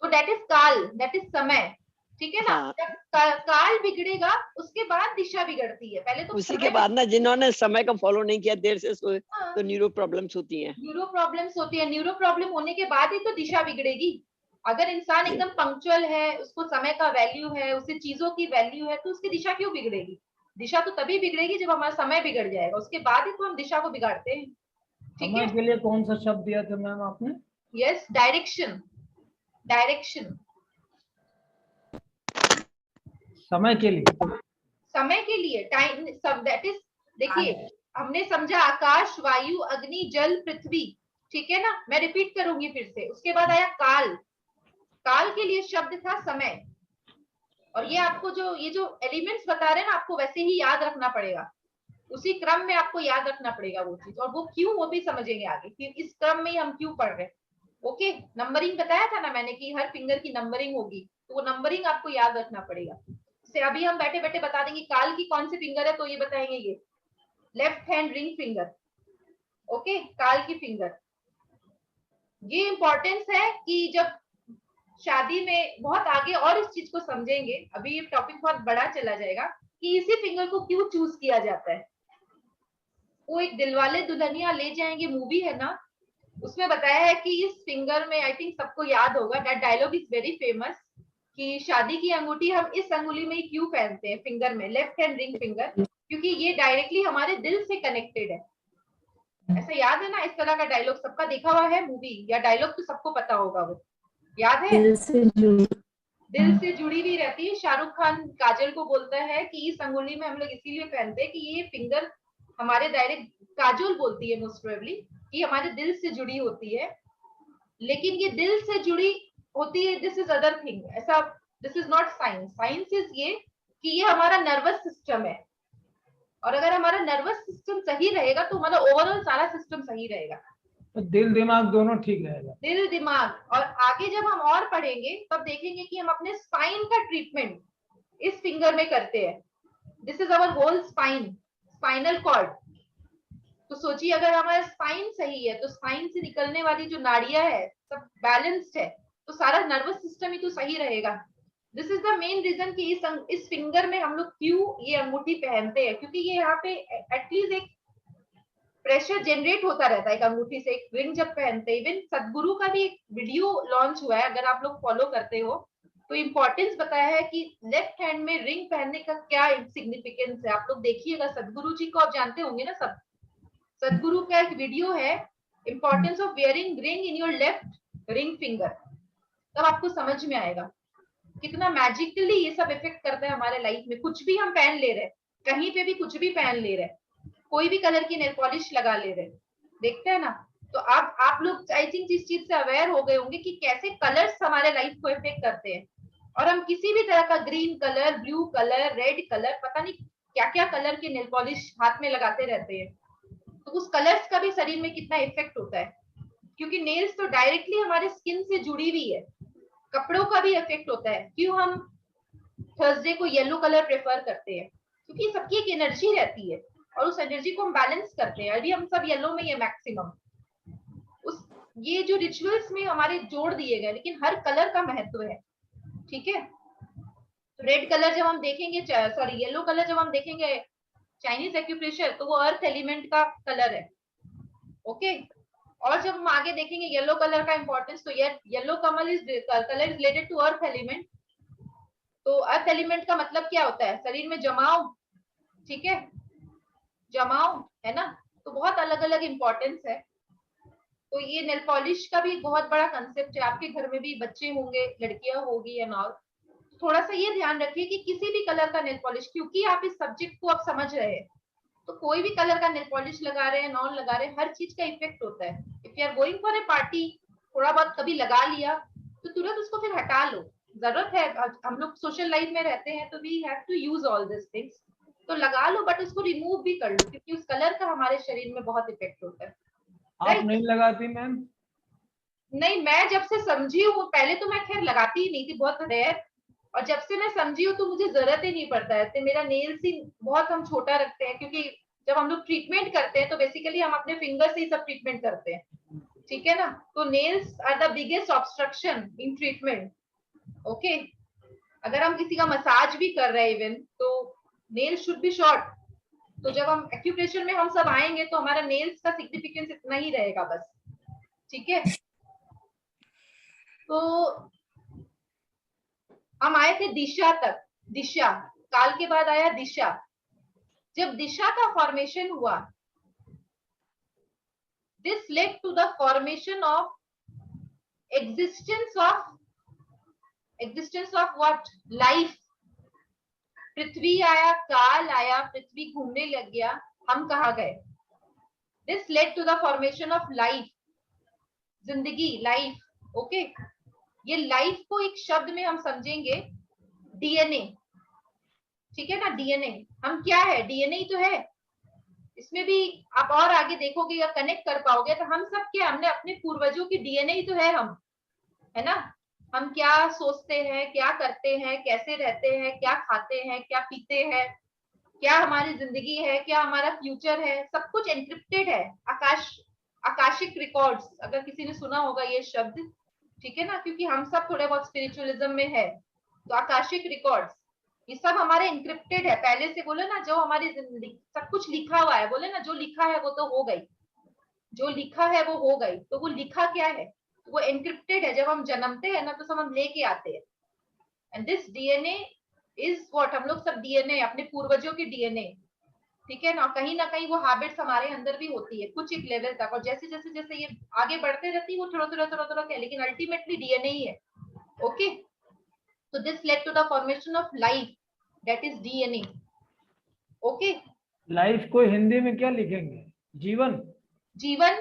तो दैट इज काल, दैट इज समय। ठीक है ना, हाँ। जब काल बिगड़ेगा उसके बाद दिशा बिगड़ती है, पहले तो उसी के बाद ना जिन्होंने समय का फॉलो नहीं किया, देर से सोए, हाँ, तो न्यूरो प्रॉब्लम्स होती हैं। न्यूरो प्रॉब्लम्स होती है। न्यूरो प्रॉब्लम होने के बाद ही तो दिशा बिगड़ेगी। अगर इंसान एकदम पंक्चुअल है, उसको समय का वैल्यू है, उसे चीजों की वैल्यू है, तो उसकी दिशा क्यों बिगड़ेगी? दिशा तो तभी बिगड़ेगी जब हमारा समय बिगड़ जाएगा, उसके बाद ही तो हम दिशा को बिगाड़ते हैं। ठीक है, समय के लिए कौन सा शब्द दिया था मैम आपने? Yes, direction. डायरेक्शन समय के लिए, समय के लिए, टाइम सब, दैट इज, देखिए हमने समझा आकाश, वायु, अग्नि, जल, पृथ्वी। ठीक है ना, मैं रिपीट करूंगी फिर से। उसके बाद आया काल। काल के लिए शब्द था समय। और ये आपको ये जो एलिमेंट्स बता रहे हैं ना, आपको वैसे ही याद रखना पड़ेगा, उसी क्रम में आपको याद रखना पड़ेगा वो चीज। और वो क्यों, वो भी समझेंगे आगे कि इस क्रम में हम क्यों पढ़ रहे हैं। ओके, नंबरिंग बताया था ना मैंने कि हर फिंगर की नंबरिंग होगी, तो वो नंबरिंग आपको याद रखना पड़ेगा। जैसे अभी हम बैठे बैठे बता देंगे काल की कौन सी फिंगर है, तो ये बताएंगे ये left hand ring finger. Okay, काल की फिंगर। ये इंपॉर्टेंस है कि जब शादी में बहुत आगे और इस चीज को समझेंगे, अभी ये टॉपिक बहुत बड़ा चला जाएगा कि इसी फिंगर को क्यों चूज किया जाता है। वो एक दिलवाले दुल्हनिया ले जाएंगे मूवी है ना, उसमें बताया है कि इस फिंगर में, आई थिंक सबको याद होगा, that dialogue is very famous, कि शादी की अंगूठी हम इस अंगुली में ही क्यों पहनते हैं, फिंगर में, लेफ्ट हैंड रिंग फिंगर, क्योंकि ये डायरेक्टली हमारे दिल से कनेक्टेड है। ऐसा याद है ना, इस तरह का डायलॉग सबका देखा हुआ है मूवी, या डायलॉग तो सबको पता होगा, वो याद है, दिल से जुड़ी हुई रहती है। शाहरुख खान काजल को बोलता है कि इस अंगुली में हम लोग इसीलिए पहनते हैं कि ये फिंगर हमारे डायरेक्ट, काजल बोलती है मोस्ट प्रोबेबली कि हमारे दिल से जुड़ी होती है। लेकिन ये दिल से जुड़ी होती है, दिस इज अदर थिंग, ऐसा, this is not science. Science is ये कि ये हमारा नर्वस सिस्टम है, और अगर हमारा नर्वस सिस्टम सही रहेगा तो हमारा ओवरऑल सारा सिस्टम सही रहेगा, तो दिल दिमाग दोनों ठीक रहेगा। दिल दिमाग। और आगे जब हम और पढ़ेंगे तब देखेंगे कि हम अपने स्पाइन का ट्रीटमेंट इस फिंगर में करते हैं। This is our whole spine, spinal cord. तो सोचिए अगर हमारा स्पाइन सही है तो स्पाइन से निकलने वाली जो नाड़ियां है सब बैलेंस्ड है, तो सारा नर्वस सिस्टम ही तो सही रहेगा। This is the main reason कि इस फिंगर में हम लोग क्यों ये अंगूठी पहनते हैं, क्योंकि ये यहाँ पे एटलीस्ट एक प्रेशर जनरेट होता रहता है एक अंगूठी से, एक रिंग जब पहनते हैं। इवन सदगुरु का भी एक वीडियो लॉन्च हुआ है, अगर आप लोग फॉलो करते हो तो इम्पोर्टेंस बताया है कि लेफ्ट हैंड में रिंग पहनने का क्या सिग्निफिकेंस है। आप लोग देखिएगा, सदगुरु जी को आप जानते होंगे ना सब, सदगुरु का एक वीडियो है, importance of wearing ring in your left ring finger, तब आपको समझ में आएगा कितना मैजिकली ये सब इफेक्ट करता है हमारे लाइफ में। कुछ भी हम पहन ले रहे, कहीं पे भी कुछ भी पहन ले रहे, कोई भी कलर की नेल पॉलिश लगा ले रहे, देखते हैं ना। तो आप लोग आई थिंक इस चीज से अवेयर हो गए होंगे कि कैसे कलर्स हमारे लाइफ को इफेक्ट करते हैं। और हम किसी भी तरह का green colour, blue colour, red colour, पता नहीं क्या क्या कलर की नेल पॉलिश हाथ में लगाते रहते हैं, तो उस कलर्स का भी शरीर में कितना इफेक्ट होता है, क्योंकि नेल्स तो डायरेक्टली हमारे स्किन से जुड़ी हुई है। कपड़ों का भी इफेक्ट होता है। क्यों हम थर्सडे को येलो कलर प्रेफर करते हैं, क्योंकि सबकी एक एनर्जी रहती है और उस एनर्जी को हम बैलेंस करते हैं। अभी हम सब येलो में है मैक्सिमम, उस ये जो रिचुअल्स में हमारे जोड़ दिए गए, लेकिन हर कलर का महत्व है। ठीक है, तो रेड कलर जब हम देखेंगे, सॉरी येलो कलर जब हम देखेंगे चाइनीज एक्यूप्रेशर, तो वो अर्थ एलिमेंट का कलर है। ओके, और जब हम आगे देखेंगे येलो कलर का इंपॉर्टेंस, तो yellow colour is related to earth element. तो अर्थ एलिमेंट का मतलब क्या होता है, शरीर में जमाव, ठीक है, जमाव है ना। तो बहुत अलग अलग इंपॉर्टेंस है। तो ये नेल पॉलिश का भी एक बहुत बड़ा कंसेप्ट है। आपके घर में भी बच्चे होंगे, लड़कियां होगी या नॉर, थोड़ा सा ये ध्यान रखिए कि किसी भी कलर का नेल पॉलिश, क्योंकि आप इस सब्जेक्ट को अब समझ रहे हैं, तो कोई भी कलर का नेल पॉलिश लगा रहे हैं, नॉन लगा रहे हैं, हर चीज का इफेक्ट होता है। If you are going for a party, थोड़ा बहुत कभी लगा लिया तो तुरंत उसको फिर हटा लो। जरूरत है, हम लोग सोशल लाइफ में रहते हैं तो we have to use all this things, तो लगा लो, बट उसको रिमूव भी कर लो, क्योंकि उस कलर का हमारे शरीर में बहुत इफेक्ट होता है। आप नहीं लगाती मैम? नहीं, मैं जब से समझी हूँ, पहले तो मैं खैर लगाती ही नहीं थी, बहुत रेयर, और जब से मैं समझी हूँ तो मुझे जरूरत ही नहीं पड़ता है। तो मेरा नेल्स ही बहुत हम छोटा रखते हैं, क्योंकि जब हम लोग ट्रीटमेंट करते हैं तो बेसिकली हम अपने फिंगर से ही सब ट्रीटमेंट करते हैं, ठीक है ना। तो nails are the biggest obstruction in treatment. Okay, अगर हम किसी का मसाज भी कर रहे हैं इवन, तो नेल्स शुड बी शॉर्ट। तो जब हम एक्यूप्रेशर में हम सब आएंगे तो हमारा नेल्स का सिग्निफिकेंस इतना ही रहेगा बस, ठीक है। तो हम आए थे दिशा तक। दिशा, काल के बाद आया दिशा। जब दिशा का फॉर्मेशन हुआ, this led to the formation of existence of what? Life. पृथ्वी आया, काल आया, पृथ्वी घूमने लग गया, हम कहा गए? This led to the formation of life, जिंदगी, लाइफ। ओके, ये लाइफ को एक शब्द में हम समझेंगे डीएनए, ठीक है ना। डीएनए हम क्या है? डीएनए ही तो है। इसमें भी आप और आगे देखोगे या कनेक्ट कर पाओगे तो हम सब क्या, हमने अपने पूर्वजों की डीएनए ही तो है हम, है ना। हम क्या सोचते हैं, क्या करते हैं, कैसे रहते हैं, क्या खाते हैं, क्या पीते हैं, क्या हमारी जिंदगी है, क्या हमारा फ्यूचर है, सब कुछ एनक्रिप्टेड है। आकाशिक रिकॉर्ड्स, अगर किसी ने सुना होगा ये शब्द, ठीक है ना, क्योंकि हम सब थोड़े बहुत स्पिरिचुअलिज्म में है। तो आकाशिक रिकॉर्ड्स, ये सब हमारे इंक्रिप्टेड है पहले से। बोले ना, जो हमारी जिंदगी, सब कुछ लिखा हुआ है। बोले ना, जो लिखा है वो तो हो गई, जो लिखा है वो हो गई। तो वो लिखा क्या है? वो एनक्रिप्टेड है। जब हम जन्मते हैं ना तो सब हम लेके आते हैं। And this DNA is what, हम लोग सब डीएनए, अपने पूर्वजों के डीएनए, ठीक है ना कहीं वो हैबिट्स हमारे अंदर भी होती है कुछ एक लेवल तक, और जैसे जैसे जैसे ये आगे बढ़ते रहती है वो थोड़ा थोड़ा थोड़ा थोड़ा क्या, लेकिन अल्टीमेटली डीएनए ही है। Okay, so this led to the formation of life, that is DNA. Okay, life को हिंदी में क्या लिखेंगे? जीवन? जीवन,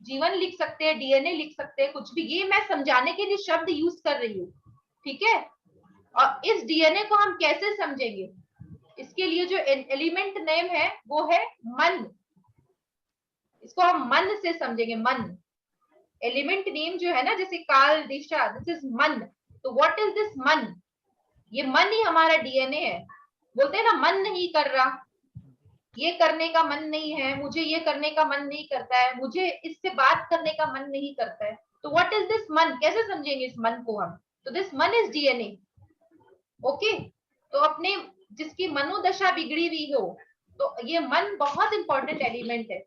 जीवन लिख सकते हैं, डीएनए लिख सकते हैं, कुछ भी। ये मैं समझाने के लिए शब्द यूज कर रही हूँ, ठीक है। और इस डीएनए को हम कैसे समझेंगे? इसके लिए जो एलिमेंट नेम है वो है मन। इसको हम मन से समझेंगे, मन। एलिमेंट नेम जो है ना, जैसे काल, दिशा, दिस इज मन। तो व्हाट इज दिस मन? ये मन ही हमारा डीएनए है। बोलते हैं ना, मन नहीं कर रहा, ये करने का मन नहीं है, मुझे ये करने का मन नहीं करता है, मुझे इससे बात करने का मन नहीं करता है। तो व्हाट इज दिस मन? कैसे समझेंगे इस मन को हम? तो दिस मन इज डीएनए। ओके, तो अपने जिसकी मनोदशा बिगड़ी हुई हो, तो ये मन बहुत इंपॉर्टेंट एलिमेंट है,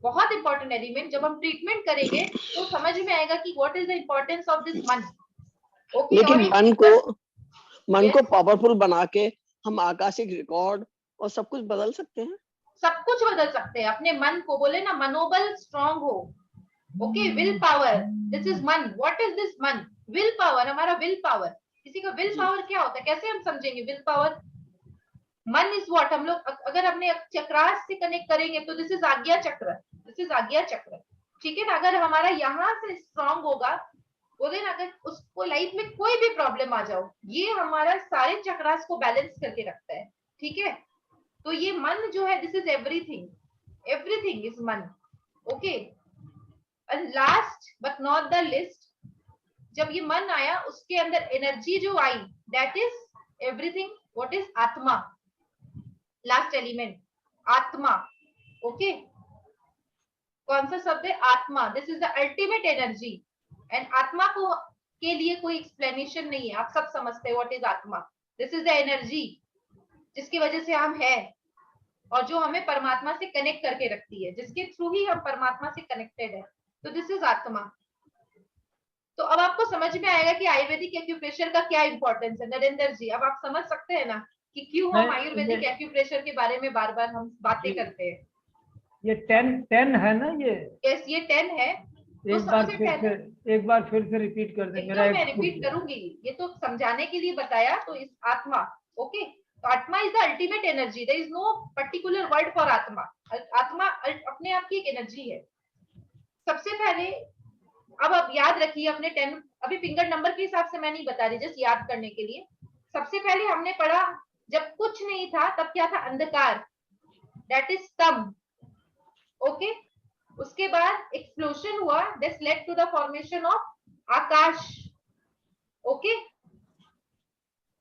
बहुत इंपॉर्टेंट एलिमेंट। जब हम ट्रीटमेंट करेंगे तो समझ में आएगा कि what is the importance of this मन। ओके, लेकिन मन को पावरफुल बना के हम आकाशिक रिकॉर्ड और सब कुछ बदल सकते हैं। सब कुछ बदल सकते हैं अपने मन को। बोले ना, मनोबल स्ट्रांग हो। Okay, will power, this is मन। व्हाट इज दिस मन? विल पावर, हमारा विल पावर। किसी का विल पावर क्या होता है, कैसे हम समझेंगे विल पावर? मन इज व्हाट, हम लोग अगर अपने चक्रास से कनेक्ट करेंगे तो दिस इज आज्ञा चक्र, दिस इज आज्ञा चक्र, ठीक है ना। अगर हमारा यहाँ से स्ट्रांग होगा, बोले ना, अगर उसको लाइफ में कोई भी प्रॉब्लम आ जाओ, ये हमारा सारे चक्रास को बैलेंस करके रखता है, ठीक है। तो ये मन जो है, this is everything, everything is mann. Okay, and last but not the list, जब ये मन आया उसके अंदर एनर्जी जो आई, that is everything. What is atma? Last element atma. Okay, कौन सा शब्द है? आत्मा। This is the ultimate energy. And आत्मा को के लिए कोई एक्सप्लेनेशन नहीं है, आप सब समझते हैं व्हाट इज आत्मा। दिस इज द एनर्जी जिसकी वजह से हम है, और जो हमें परमात्मा से कनेक्ट करके रखती है, जिसके थ्रू ही हम परमात्मा से कनेक्टेड है। तो दिस इज आत्मा। तो अब आपको समझ में आएगा कि आयुर्वेदिक एक्यूप्रेशर का क्या इंपॉर्टेंस है। नरेंद्र जी, अब आप समझ सकते हैं ना कि क्यों हम आयुर्वेदिक एक्यूप्रेशर के बारे में बार बार हम बातें करते हैं। ये 10 है ना? ये यस, ये 10 है। तो एक बार सबसे फिर पहले से एक बार फिर से रिपीट कर दे, मेरा एकदम मैं एक रिपीट करूंगी, ये तो समझाने के लिए बताया। तो इस आत्मा, ओके, तो आत्मा is the ultimate energy, there is no particular word for आत्मा। आत्मा अपने आप की एक एनर्जी है। सबसे पहले अब आप याद रखिए अपने 10, अभी फिंगर नंबर के हिसाब से मैं नहीं बता रही, जस्ट याद करने के लिए। सबसे पहले हमने पढ़ा जब कुछ नहीं था तब क्या था, अंधकार, दैट इज तम, ओके। उसके बाद एक्सप्लोशन हुआ, this led to the formation of आकाश, ओके।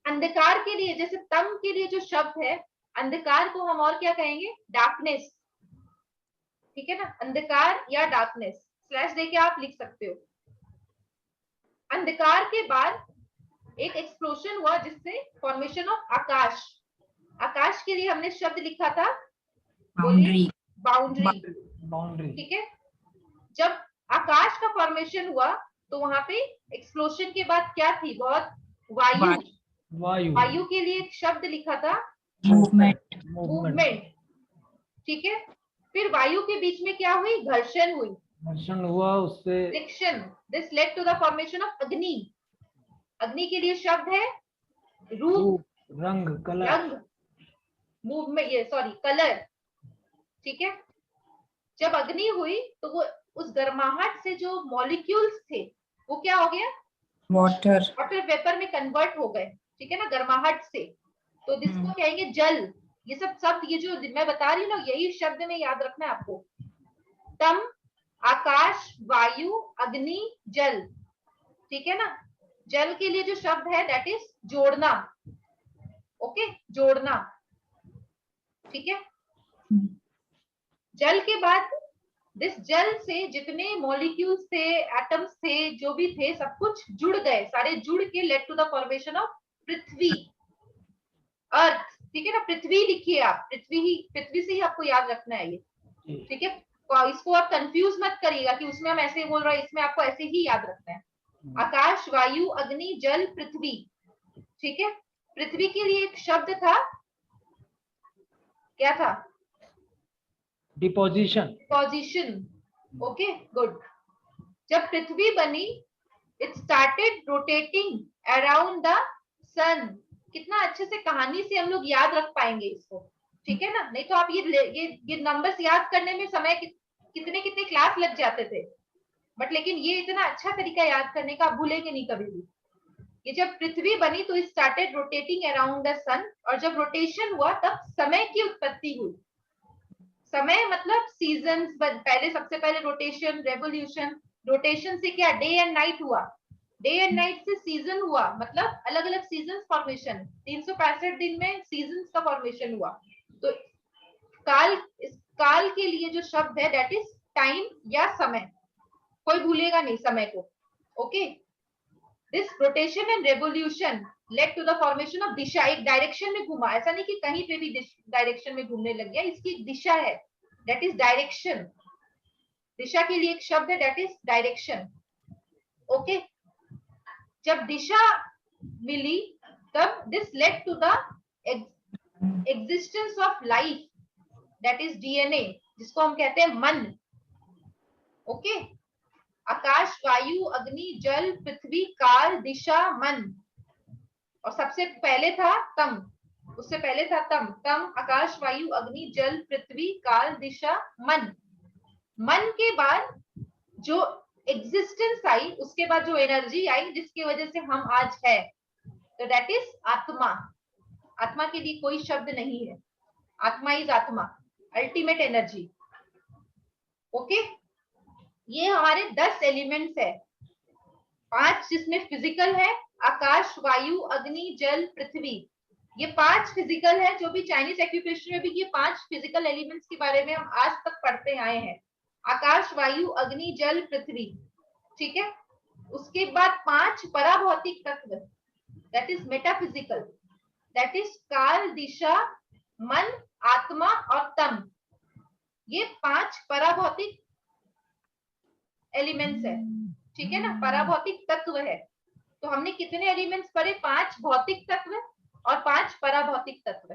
अंधकार के लिए, जैसे तम के लिए जो शब्द है, अंधकार को हम और क्या कहेंगे, डार्कनेस, ठीक है ना, अंधकार या डार्कनेस, स्लैश देके आप लिख सकते हो। अंधकार के बाद एक एक्सप्लोशन हुआ जिससे फॉर्मेशन ऑफ आकाश। आकाश के लिए हमने शब्द लिखा था, बाउंड्री। Boundary, boundary. ठीक है। जब आकाश का फॉर्मेशन हुआ तो वहां पे एक्सप्लोशन के बाद क्या थी, बहुत वायु, वायु। वायु के लिए एक शब्द लिखा था, मूवमेंट। मूवमेंट, ठीक है। फिर वायु के बीच में क्या हुई, घर्षण हुई, घर्षण हुआ, उससे friction, this led to the formation of अग्नि। अग्नि के लिए शब्द है रूप, रूप, रंग, कलर। रंग, मूवमेंट, ये सॉरी कलर, ठीक है। जब अग्नि हुई तो वो उस गर्माहट से जो मॉलिक्यूल्स थे वो क्या हो गया, वाटर। वाटर वेपर में कन्वर्ट हो गए, ठीक है ना, गर्माहट से। तो जिसको कहेंगे जल। ये सब शब्द, ये जो मैं बता रही हूँ ना, यही शब्द में याद रखना है आपको। तम, आकाश, वायु, अग्नि, जल, ठीक है ना। जल के लिए जो शब्द है दैट इज जोड़ना, ओके, जोड़ना, ठीक है। जल के बाद दिस जल से जितने मॉलिक्यूल्स थे, एटम्स थे, जो भी थे, सब कुछ जुड़ गए, सारे जुड़ के led to the formation of Prithvi, earth, ठीक है ना। पृथ्वी लिखिए आप, पृथ्वी से ही आपको याद रखना है ये, ठीक है। तो इसको आप कंफ्यूज मत करिएगा कि उसमें हम ऐसे बोल रहे हैं, इसमें आपको ऐसे ही याद रखना है। आकाश, वायु, अग्नि, जल, पृथ्वी, ठीक है। पृथ्वी के लिए एक शब्द था, क्या था, डिपोजिशन। Deposition, okay, good. जब पृथ्वी बनी, it started rotating around the sun. कितना अच्छे से कहानी से हम लोग याद रख पाएंगे इसको, ठीक है ना। नहीं तो आप ये नंबर्स याद करने में समय कितने कितने क्लास लग जाते थे, बट लेकिन ये इतना अच्छा तरीका याद करने का, आप भूलेंगे नहीं कभी भी। ये जब पृथ्वी बनी तो it started rotating around the sun, और जब रोटेशन हुआ तब समय की उत्पत्ति हुई। समय मतलब सीजन्स, पहले सबसे पहले रोटेशन, रेवोल्यूशन, रोटेशन से क्या, डे एंड नाइट हुआ, डे एंड नाइट से सीजन हुआ, मतलब अलग अलग सीजन फॉर्मेशन, 365 दिन में सीजन का फॉर्मेशन हुआ। तो काल, इस काल के लिए जो शब्द है दैट इज टाइम या समय, कोई भूलेगा नहीं समय को, okay. This rotation and revolution led to the formation of disha, एक डायरेक्शन में घूमा, ऐसा नहीं कि कहीं पे भी डायरेक्शन में घूमने लग गया, इसकी एक दिशा है, दैट इज डायरेक्शन। दिशा के लिए एक शब्द है दैट इज डायरेक्शन, ओके। जब दिशा मिली तब this led to the existence of life, that is DNA, जिसको हम कहते हैं मन, ओके। आकाश, वायु, अग्नि, जल, पृथ्वी, काल, दिशा, मन। और सबसे पहले था तम, उससे पहले था तम, तम, आकाश, वायु, अग्नि, जल, पृथ्वी, काल, दिशा, मन। मन के बाद जो एग्जिस्टेंस आई, उसके बाद जो एनर्जी आई जिसकी वजह से हम आज है, तो दैट इज आत्मा। आत्मा के लिए कोई शब्द नहीं है, आत्मा इज आत्मा, अल्टीमेट एनर्जी, ओके। ये हमारे 10 एलिमेंट्स है, 5 जिसमें फिजिकल है, आकाश, वायु, अग्नि, जल, पृथ्वी, ये 5 फिजिकल है। जो भी चाइनीज एक्यूप्रेशर में भी ये 5 फिजिकल एलिमेंट्स के बारे में हम आज तक पढ़ते आए हैं, आकाश, वायु, अग्नि, जल, पृथ्वी, ठीक है। उसके बाद 5 पराभौतिक तत्व, that is metaphysical, that is काल, दिशा, मन, आत्मा और तम। ये 5 पराभौतिक एलिमेंट्स है, ठीक है ना, पराभौतिक तत्व है। तो हमने कितने एलिमेंट्स पढ़े, 5 भौतिक तत्व और 5 पराभौतिक तत्व।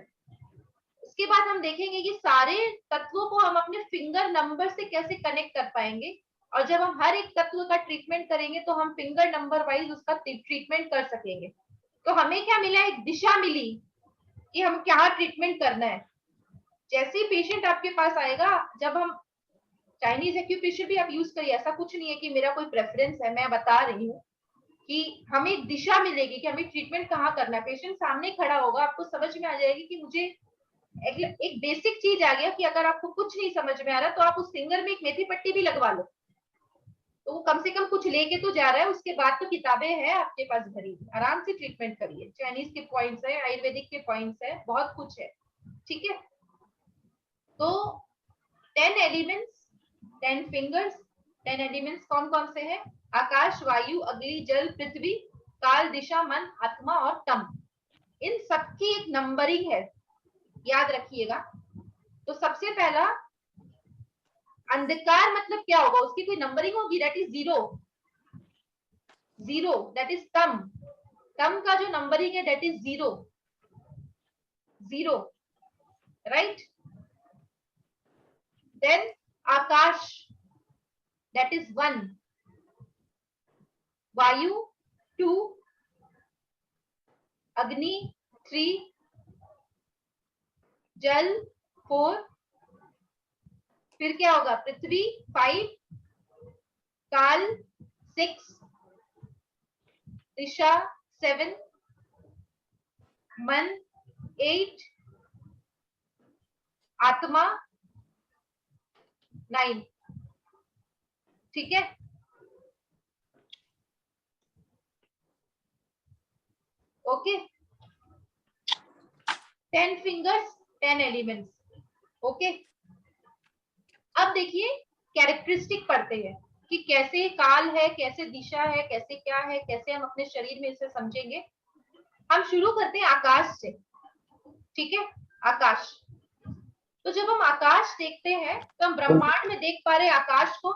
उसके बाद हम देखेंगे कि सारे तत्वों को हम अपने फिंगर नंबर से कैसे कनेक्ट कर पाएंगे, और जब हम हर एक तत्व का ट्रीटमेंट करेंगे तो हम फिंगर नंबर वाइज उसका ट्रीटमेंट कर सकेंगे। तो हमें क्या मिला, एक दिशा मिली कि हम क्या ट्रीटमेंट करना है। जैसे ही पेशेंट आपके पास आएगा, जब हम चाइनीज एक्यूप्रेशर भी आप यूज करिए, ऐसा कुछ नहीं है कि मेरा कोई प्रेफरेंस है, मैं बता रही हूँ कि हमें एक दिशा मिलेगी कि हमें ट्रीटमेंट कहाँ करना है। पेशेंट सामने खड़ा होगा, आपको समझ में आ जाएगी कि मुझे एक बेसिक चीज आ गया कि अगर आपको कुछ नहीं समझ में आ रहा तो आप उस फिंगर में एक मेथी पट्टी भी लगवा लो, तो वो कम से कम कुछ लेके तो जा रहा है। उसके बाद तो किताबें हैं आपके पास भरी, आराम से ट्रीटमेंट करिए। चाइनीज के पॉइंट्स है, आयुर्वेदिक के पॉइंट्स है, बहुत कुछ है, ठीक है। तो 10 एलिमेंट्स, 10 फिंगर्स, 10 एलिमेंट्स कौन कौन से हैं? आकाश, वायु, अग्नि, जल, पृथ्वी, काल, दिशा, मन, आत्मा और तम। इन सबकी एक नंबरिंग है, याद रखिएगा। तो सबसे पहला अंधकार मतलब क्या होगा, उसकी कोई नंबरिंग होगी, दैट इज 0, 0 दैट इज तम। तम का जो नंबरिंग है दैट इज 0, 0, राइट। देन आकाश दैट इज 1, वायु 2, अग्नि 3, जल 4, फिर क्या होगा, पृथ्वी 5, काल 6, दिशा 7, मन 8, आत्मा 9, ठीक है। Okay, 10 fingers, 10 elements, okay. अब देखिए कैरेक्टरिस्टिक पढ़ते हैं कि कैसे काल है, कैसे दिशा है, कैसे क्या है, कैसे हम अपने शरीर में इसे समझेंगे। हम शुरू करते हैं आकाश से, ठीक है। आकाश, तो जब हम आकाश देखते हैं तो हम ब्रह्मांड में देख पा रहे हैं आकाश को,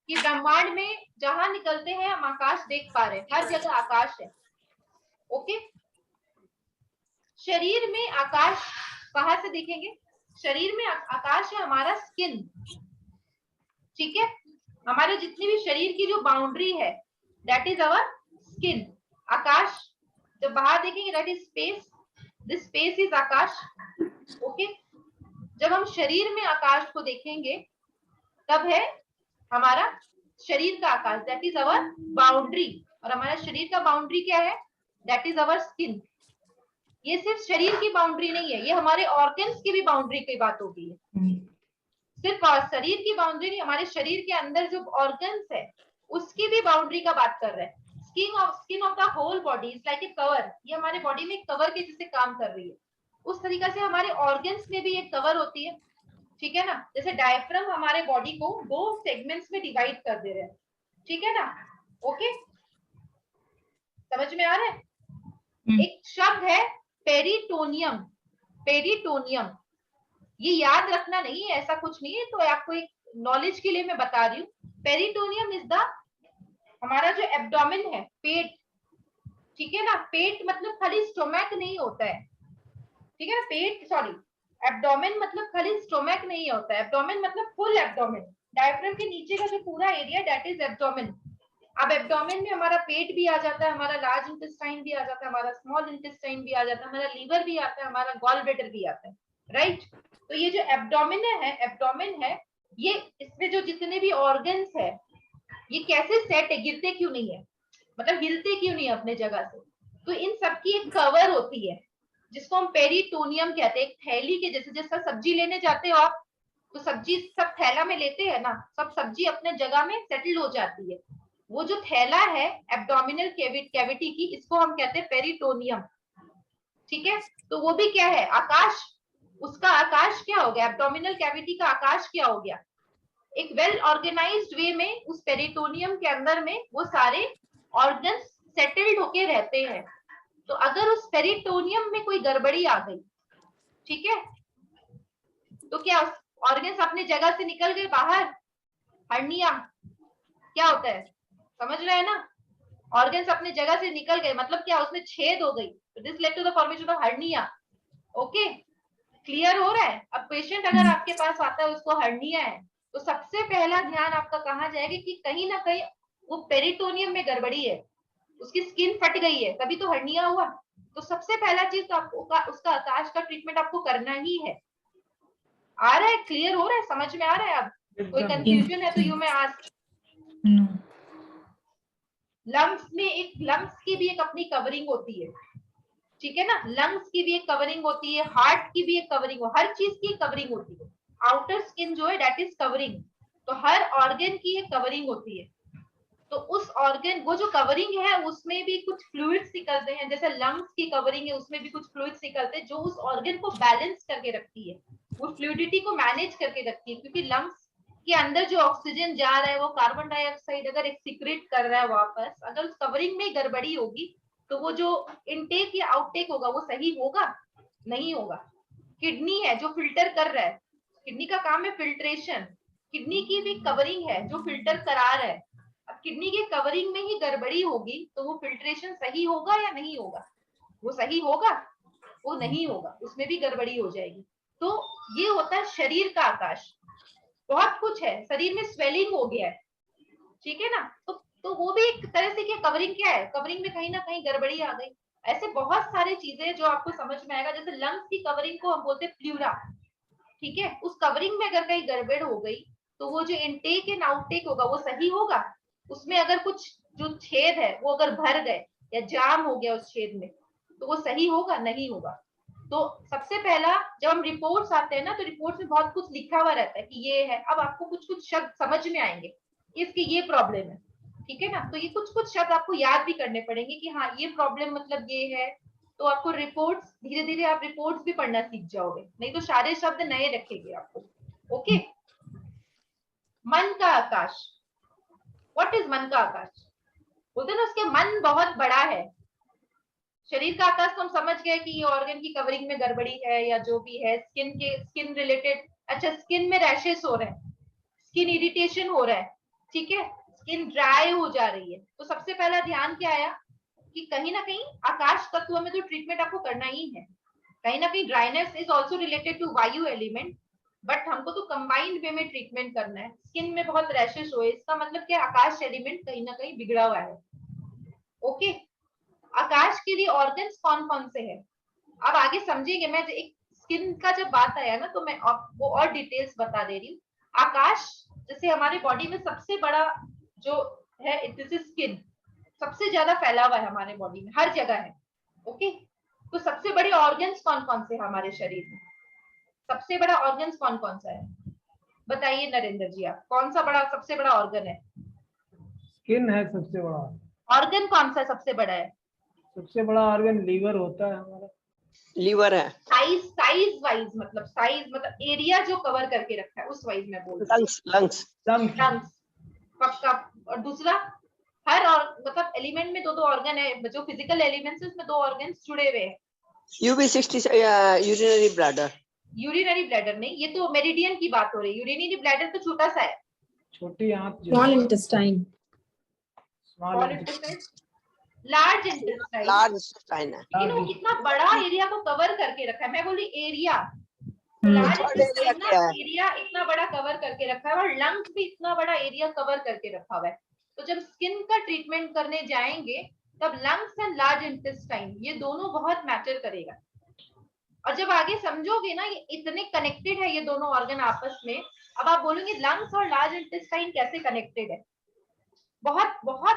कि ब्रह्मांड में जहां निकलते हैं हम आकाश देख पा रहे हैं, हर जगह आकाश है, ओके। शरीर में आकाश कहां से दिखेंगे? शरीर में आकाश है हमारा स्किन, ठीक है। हमारे जितनी भी शरीर की जो बाउंड्री है दैट इज अवर स्किन। आकाश जब बाहर देखेंगे that is space, this space is Akash, okay. जब हम शरीर में आकाश को देखेंगे तब है हमारा शरीर का आकाश, दैट इज अवर बाउंड्री। और हमारा शरीर का बाउंड्री क्या है? That is our skin. ये सिर्फ शरीर की बाउंड्री नहीं है, ये हमारे ऑर्गन्स की भी बाउंड्री की बात होगी। सिर्फ शरीर की बाउंड्री नहीं, हमारे शरीर के अंदर जो ऑर्गन्स है उसकी भी बाउंड्री का बात कर रहे हैं। Skin of the whole body is like a cover, ये हमारे बॉडी में एक कवर के जैसे काम कर रही है। उस तरीका से हमारे ऑर्गन्स में भी एक कवर होती है, ठीक है ना। जैसे डायफ्राम हमारे बॉडी को 2 सेगमेंट्स में डिवाइड कर दे रहे हैं, ठीक है ना, ओके। समझ में आ रहा है? एक शब्द है पेरिटोनियम, पेरिटोनियम, ये याद रखना नहीं है, ऐसा कुछ नहीं है, तो आपको एक नॉलेज के लिए मैं बता रही हूँ। पेरिटोनियम इज द हमारा जो एब्डोमेन है, पेट, ठीक है ना। पेट मतलब खाली स्टोमैक नहीं होता है, ठीक है ना। पेट सॉरी एब्डोमेन मतलब खाली स्टोमैक नहीं होता है, एब्डोमेन मतलब फुल एब्डोमेन। डायफ्राम के नीचे का जो पूरा एरिया दैट इज एब्डोमेन। अब एब्डोमेन में हमारा पेट भी आ जाता है, हमारा लार्ज इंटेस्टाइन भी आ जाता है, हमारा स्मॉल इंटेस्टाइन भी आ जाता है, हमारा लीवर भी आता है, हमारा गॉल ब्लैडर भी आता है, राइट। तो ये जो एब्डोमेन है, ये इसमें जो जितने भी ऑर्गन्स है ये कैसे सेट है, गिरते क्यों नहीं है, मतलब हिलते क्यों नहीं है अपने जगह से। तो इन सबकी एक कवर होती है जिसको हम पेरिटोनियम कहते हैं। एक थैली के जैसे, जैसा सब्जी लेने जाते हो आप तो सब्जी सब थैला में लेते हैं ना, सब सब्जी अपने जगह में सेटल हो जाती है। वो जो थैला है एब्डोमिनल कैविटी की, इसको हम कहते हैं पेरिटोनियम, ठीक है। तो वो भी क्या है? आकाश। उसका आकाश क्या हो गया? एब्डोमिनल कैविटी का आकाश क्या हो गया? एक वेल ऑर्गेनाइज्ड वे में उस पेरिटोनियम के अंदर में वो सारे ऑर्गन्स सेटल्ड होके रहते हैं। तो अगर उस पेरिटोनियम में कोई गड़बड़ी आ गई, ठीक है, तो क्या ऑर्गन्स अपनी जगह से निकल गए बाहर, हर्निया क्या होता है, समझ रहे हैं ना। ऑर्गन्स अपनी जगह से निकल गए मतलब क्या, उसमें छेद हो गई, this led to the formation of hernia, okay. Clear हो रहा है? अब पेशेंट अगर आपके पास आता है उसको हर्निया है, तो सबसे पहला ध्यान आपका कहाँ जाएगा कि कहीं ना कहीं वो पेरिटोनियम में गड़बड़ी है, उसकी स्किन फट गई है, तभी तो हर्निया हुआ। तो सबसे पहला चीज तो आपको उसका आकाश का ट्रीटमेंट आपको करना ही है। आ रहा है, क्लियर हो रहा है, समझ में आ रहा है? अब कोई एकदम। कंफ्यूजन है तो यू में आस्क। No. लंग्स में एक, लंग्स की भी एक अपनी कवरिंग होती है, ठीक है ना, लंग्स की भी एक कवरिंग होती है, हार्ट की भी एक कवरिंग हो, हर चीज की कवरिंग होती है। आउटर स्किन जो है दैट इज कवरिंग, तो हर ऑर्गन की एक कवरिंग होती है। तो उस ऑर्गन, वो जो कवरिंग है उसमें भी कुछ फ्लूइड्स निकलते हैं, जैसे लंग्स की कवरिंग है उसमें भी कुछ फ्लूइड्स निकलते हैं जो उस ऑर्गन को बैलेंस करके रखती है, वो फ्लूइडिटी को मैनेज करके रखती है। क्योंकि लंग्स के अंदर जो ऑक्सीजन जा रहा है वो कार्बन डाइऑक्साइड अगर एक सीक्रेट कर रहा है वापस, अगर उस कवरिंग में गड़बड़ी होगी तो वो जो इनटेक या आउटटेक होगा वो सही होगा? नहीं होगा। किडनी है जो फिल्टर कर रहा है, किडनी का काम है फिल्ट्रेशन, किडनी की भी कवरिंग है जो फिल्टर करा रहा है। अब किडनी की कवरिंग में ही गड़बड़ी होगी तो वो फिल्ट्रेशन सही होगा या नहीं होगा? वो सही होगा? वो नहीं होगा, उसमें भी गड़बड़ी हो जाएगी। तो ये होता है शरीर का आकाश। बहुत कुछ है, शरीर में स्वेलिंग हो गया है, ठीक है ना, तो वो भी एक तरह से क्या कवरिंग, क्या है, कवरिंग में कहीं ना कहीं गड़बड़ी आ गई। ऐसे बहुत सारी चीजें जो आपको समझ में आएगा। जैसे लंग्स की कवरिंग को हम बोलते हैं प्लूरा, ठीक है, उस कवरिंग में अगर कहीं गड़बड़ हो गई तो वो जो इनटेक एंड आउटटेक होगा वो सही होगा? उसमें अगर कुछ जो छेद है वो अगर भर गए या जाम हो गया उस छेद में तो वो सही होगा? नहीं होगा। तो सबसे पहला जब हम रिपोर्ट्स आते हैं ना तो रिपोर्ट में बहुत कुछ लिखा हुआ रहता है कि ये है, अब आपको कुछ कुछ शब्द समझ में आएंगे, इसकी ये प्रॉब्लम है, ठीक है ना, तो ये कुछ कुछ शब्द आपको याद भी करने पड़ेंगे कि हाँ ये प्रॉब्लम मतलब ये है। तो आपको रिपोर्ट्स, धीरे धीरे आप रिपोर्ट्स भी पढ़ना सीख जाओगे, नहीं तो सारे शब्द नए रखेंगे आपको। ओके, मन का आकाश। व्हाट इज मन का आकाश? बोलते ना उसके मन बहुत बड़ा है। शरीर का आकाश तो हम समझ गए कि ये ऑर्गन की कवरिंग में गड़बड़ी है या जो भी है, स्किन के, स्किन रिलेटेड, अच्छा स्किन में रैशेस हो रहे हैं, स्किन इरिटेशन हो रहा है, ठीक है, स्किन ड्राई हो जा रही है, तो सबसे पहला ध्यान क्या आया कि कहीं ना कहीं आकाश तत्व में तो ट्रीटमेंट आपको करना ही है। कहीं ना कहीं dryness is also related to वायु एलिमेंट, बट हमको तो कंबाइंड वे में ट्रीटमेंट करना है। स्किन में बहुत रैशेस हो, इसका मतलब क्या, आकाश एलिमेंट कहीं ना कहीं बिगड़ा हुआ है। ओके, आकाश के लिए ऑर्गन्स कौन कौन से हैं अब आगे समझेंगे। मैं एक स्किन का जब बात आया ना तो मैं आपको और डिटेल्स बता दे रही हूँ। आकाश जैसे हमारे बॉडी में सबसे बड़ा जो है, दिस इज स्किन, सबसे ज्यादा फैला हुआ है हमारे बॉडी में, हर जगह है। ओके, तो सबसे बड़े ऑर्गन्स कौन कौन से हमारे शरीर में? सबसे बड़ा ऑर्गन्स कौन कौन सा है? बताइए नरेंद्र जी, आप कौन सा बड़ा, सबसे बड़ा ऑर्गन है? स्किन है सबसे बड़ा। ऑर्गन कौन सा सबसे बड़ा है? सबसे बड़ा ऑर्गन लीवर होता है हमारा। लीवर है। साइज, साइज वाइज मतलब, साइज मतलब एरिया जो कवर करके रखा है उस वाइज में बोल रही हूँ। लंग्स, लंग्स, लंग्स पक्का। और दूसरा, हर और मतलब एलिमेंट में दो दो ऑर्गन है, जो फिजिकल एलिमेंट्स है उसमें दो ऑर्गन जुड़े हुए हैं। UB60 urinary bladder. Urinary bladder नहीं, ये तो मेरिडियन की बात हो रही है, यूरिनरी ब्लैडर तो छोटा सा है। छोटी आंत जो Small intestine. Small intestine, large intestine, large intestine है। लेकिन वो कितना बड़ा एरिया को कवर करके रखा है, मैं बोली area. Large third area intestine ना क्या है? एरिया इतना बड़ा कवर करके रखा है, और लंग्स भी इतना बड़ा एरिया कवर करके रखा हुआ है। तो जब स्किन का ट्रीटमेंट करने जाएंगे तब लंग्स एंड लार्ज इंटेस्टाइन ये दोनों बहुत मैटर करेगा। और जब आगे समझोगे ना ये इतने कनेक्टेड है ये दोनों ऑर्गन आपस में, अब आप बोलोगे लंग्स और लार्ज इंटेस्टाइन कैसे कनेक्टेड है? बहुत बहुत